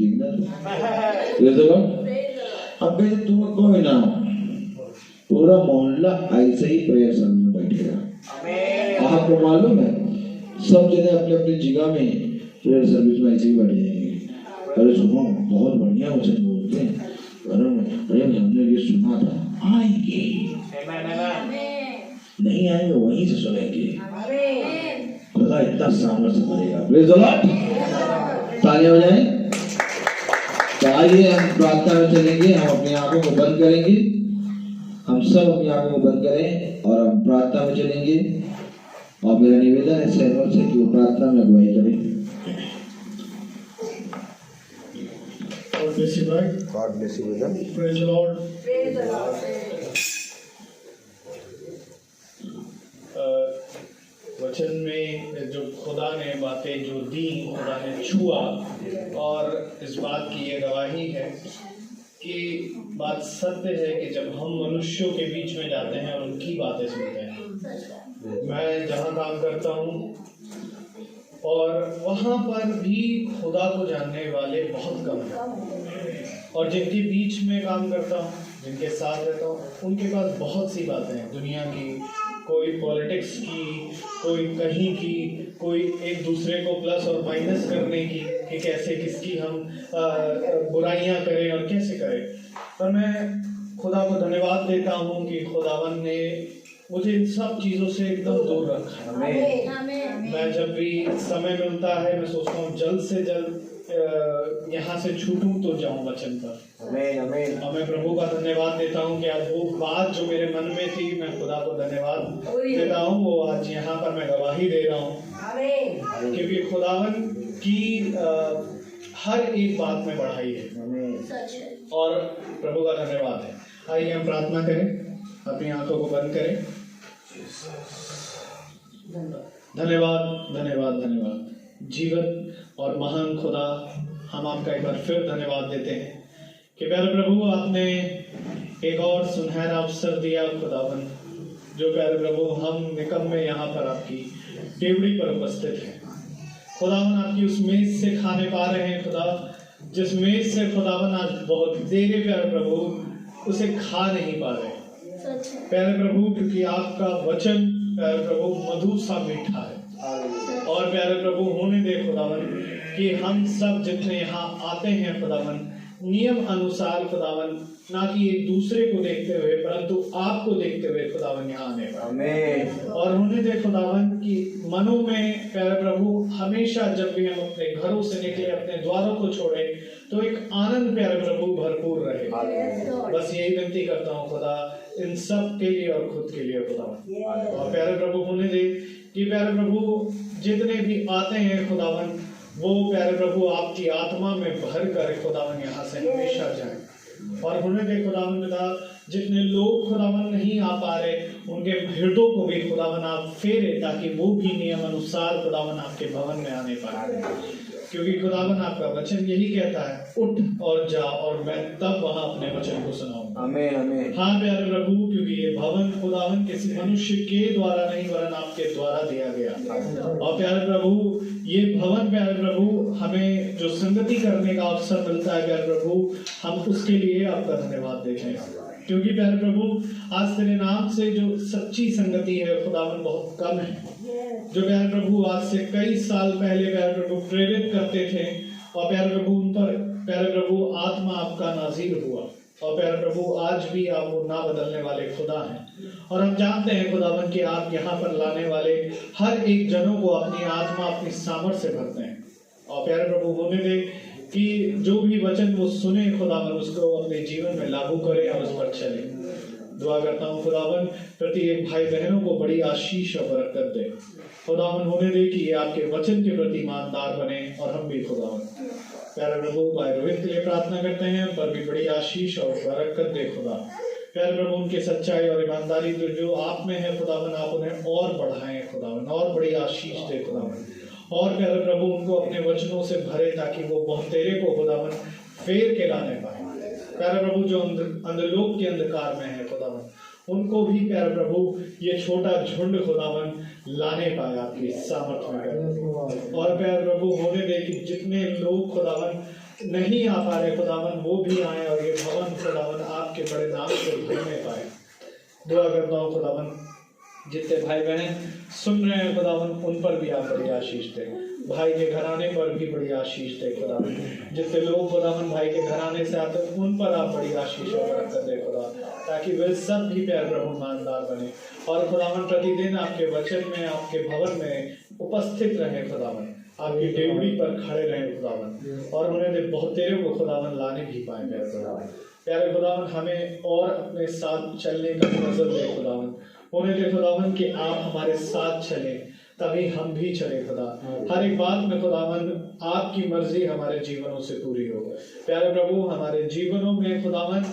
अब तुम कोई ना, पूरा मोहल्ला ऐसे ही प्रेयर सर्विस में बैठेगा। आपको मालूम है सब जने अपने अपने जगह में प्रेयर सर्विस में ऐसे ही बैठ जाएंगे। अरे सुनो, बहुत बढ़िया वचन बोलते हैं, अरे हमने ये सुना था। आएंगे नहीं आएंगे, वहीं से सुनेंगे। खुदा इतना सामर्थ्य भरेगा। Praise the Lord. तालियां बजाएं। तो आइए हम प्रार्थना में चलेंगे। हम अपनी आंखों को बंद करेंगे। हम सब अपनी आंखों को बंद करें और हम प्रार्थना में चलेंगे। और मेरा निवेदन है सैनिक से कि वो प्रार्थना में अगुवाई करें। God bless you, brother. God bless you, brother. Praise the Lord. Praise the Lord. वचन में जो खुदा ने बातें जो दी, खुदा ने छुआ, और इस बात की ये गवाही है कि बात सत्य है कि जब हम मनुष्यों के बीच में जाते हैं और उनकी बातें सुनते हैं। मैं जहाँ काम करता हूँ और वहाँ पर भी खुदा को जानने वाले बहुत कम हैं, और जिनके बीच में काम करता हूँ, जिनके साथ रहता हूँ, उनके पास बहुत सी बातें हैं दुनिया की, कोई पॉलिटिक्स की, कोई कहीं की, कोई एक दूसरे को प्लस और माइनस करने की कि कैसे किसकी हम बुराइयां करें और कैसे करें। पर मैं खुदा को धन्यवाद देता हूँ कि खुदावन ने मुझे इन सब चीज़ों से एकदम दूर रखा है। मैं मैं जब भी समय मिलता है मैं सोचता हूँ जल्द से जल्द यहाँ से छूटूं तो जाऊं वचन पर। आमीन आमीन। और मैं प्रभु का धन्यवाद देता हूँ कि आज वो बात जो मेरे मन में थी मैं खुदा को धन्यवाद देता हूँ, वो आज यहाँ पर मैं गवाही दे रहा हूँ, क्योंकि खुदावन की हर एक बात में बढ़ाई है और प्रभु का धन्यवाद है। आइए हम प्रार्थना करें, अपनी आंखों को बंद करें। धन्यवाद धन्यवाद धन्यवाद जीवित और महान खुदा, हम आपका एक बार फिर धन्यवाद देते हैं कि प्यारे प्रभु आपने एक और सुनहरा अवसर दिया खुदावन, जो प्यारे प्रभु हम निकम्मे यहाँ पर आपकी टेबड़ी पर उपस्थित हैं। खुदावन आपकी उस मेज से खाने पा रहे हैं खुदा, जिस मेज से खुदावन आज बहुत देर प्यारे प्रभु उसे खा नहीं पा रहे प्यारे प्रभु, क्योंकि आपका वचन प्यारे प्रभु मधुर सा मीठा है। और प्यारे प्रभु होने दे खुदावन कि हम सब जितने यहाँ आते हैं खुदावन नियम अनुसार खुदावन, ना कि एक दूसरे को देखते हुए परंतु आपको देखते हुए खुदावन यहाँ आने पर। और होने दे खुदावन कि मनों में प्यारे प्रभु हमेशा जब भी हम अपने घरों से निकले, अपने द्वारों को छोड़े, तो एक आनंद प्यारे प्रभु भरपूर रहे। बस यही विनती करता हूँ खुदा, इन सब के लिए और खुद के लिए खुदावन। और प्यारे प्रभु होने दे कि प्यारे प्रभु जितने भी आते हैं खुदावन, वो प्यारे प्रभु आपकी आत्मा में भर कर खुदावन यहाँ से हमेशा जाए। और होने दे खुदावन पिता, जितने लोग खुदावन नहीं आ पा रहे उनके हृदयों को भी खुदावन आप फेरे, ताकि वो भी नियम अनुसार खुदावन आपके भवन में आने पाए, क्योंकि खुदावन आपका वचन यही कहता है, उठ और जा और मैं तब वहां अपने वचन को सुनाऊंगा। आमीन आमीन। हाँ प्यारे प्रभु, क्योंकि ये भवन खुदावन किसी मनुष्य के द्वारा नहीं वरन आपके द्वारा दिया गया। और प्यारे प्रभु ये भवन प्यारे प्रभु हमें जो संगति करने का अवसर मिलता है प्यारे प्रभु, हम उसके लिए आपका धन्यवाद देते हैं, क्योंकि प्यारे प्रभु आज तेरे नाम से जो सच्ची संगति है खुदावन बहुत कम है। जो प्यारे प्रभु आज से कई साल पहले प्यारे प्रभु प्रेरित करते थे, और प्यारे प्रभु उन पर प्यारे प्रभु आत्मा आपका नाज़िर हुआ। और प्यारे प्रभु आज भी आप वो ना बदलने वाले खुदा हैं, और हम जानते हैं खुदावन कि आप यहाँ पर लाने वाले हर एक जनों को अपनी आत्मा अपनी सामर्थ से भरते हैं। और प्यारे प्रभु होने दे कि जो भी वचन वो सुने खुदावन उसको अपने जीवन में लागू करें और उस पर चले। दुआ करता हूँ खुदावन प्रति एक भाई बहनों को बड़ी आशीष और बरकत दे। खुदावन होने दे कि ये आपके वचन के प्रति ईमानदार बने, और हम भी खुदावन प्यारे प्रभु भाई रोहित के लिए प्रार्थना करते हैं, पर भी बड़ी आशीष और बरकत दे खुदा। प्यारे प्रभु उनके सच्चाई और ईमानदारी जो आप में है खुदावन, आप उन्हें और बढ़ाएं खुदावन, और बड़ी आशीष दे खुदावन। और प्यारे प्रभु उनको अपने वचनों से भरे, ताकि वो बहुतेरे को खुदावन फेर के लाने पाए। प्यारे प्रभु जो अंधलोक के अंधकार में है खुदावन, उनको भी प्यारे प्रभु ये छोटा झुंड खुदावन लाने पाए आपकी सामर्थ में। और प्यारे प्रभु होने दे कि जितने लोग खुदावन नहीं आ पा रहे खुदावन, वो भी आए और ये भवन खुदावन आपके बड़े नाम से घूमने पाए। दुआ करता हूँ खुदावन जितने भाई बहन सुन रहे हैं खुदावन, उन पर भी आप बड़ी आशीष दें। भाई के घराने पर भी बड़ी आशीष दे खुदावन। जितने लोग खुदावन भाई के घराने से आते हैं उन पर आप बड़ी आशीष और बरकत दे खुदा, ताकि वे सब भी प्यारे प्रभु ईमानदार बने, और खुदावन प्रतिदिन आपके वचन में आपके भवन में उपस्थित रहे खुदावन, आपकी टेबड़ी पर खड़े रहे खुदावन, और उन्हें बहुतेरे को खुदावन लाने भी पाए प्यारे खुदावन। प्यारे खुदावन हमें और अपने साथ चलने का नजर दे खुदावन, उन्हें दे खुदावन कि आप हमारे साथ चले तभी हम भी चले खुदा। हर एक बात में खुदावन आपकी मर्जी हमारे जीवनों से पूरी हो। प्यारे प्रभु हमारे जीवनों में खुदावन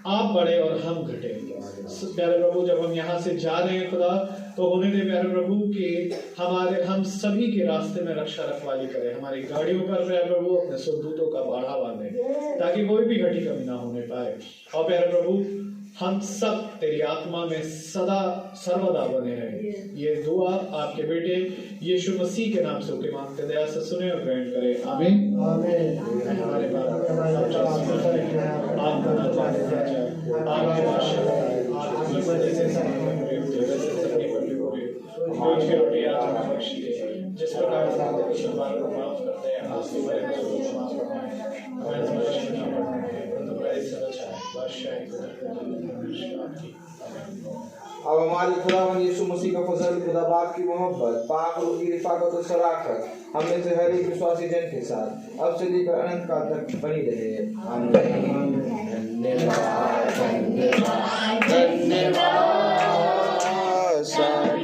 आप बढ़े और हम घटे। प्यारे प्रभु जब हम यहाँ से जा रहे हैं खुदा, तो होने दे प्यारे प्रभु कि हम सभी के रास्ते में रक्षा रखवाली करे, हमारी गाड़ियों पर प्यारे प्रभु अपने सुरदूतों का बाड़ा बांधे, ताकि कोई भी घटी कमी ना होने पाए। और प्यारे प्रभु हम सब तेरी आत्मा में सदा सर्वदा बने रहें। ये दुआ आपके बेटे यीशु मसीह के नाम से होके मांगते, दया से सुने और ग्रहण करें। आमीन आमीन। हमारे जिस प्रकार माफ करते हैं बादशाह अब हमारे खुदावन यीशु मसीह का फजल, खुदा बाप की मोहब्बत, पाक रूह की रिफाकत और शराकत हम में से हर एक विश्वासी जन के साथ अब से लेकर अनंत काल तक बनी रहे। आमीन। धन्यवाद धन्यवाद धन्यवाद।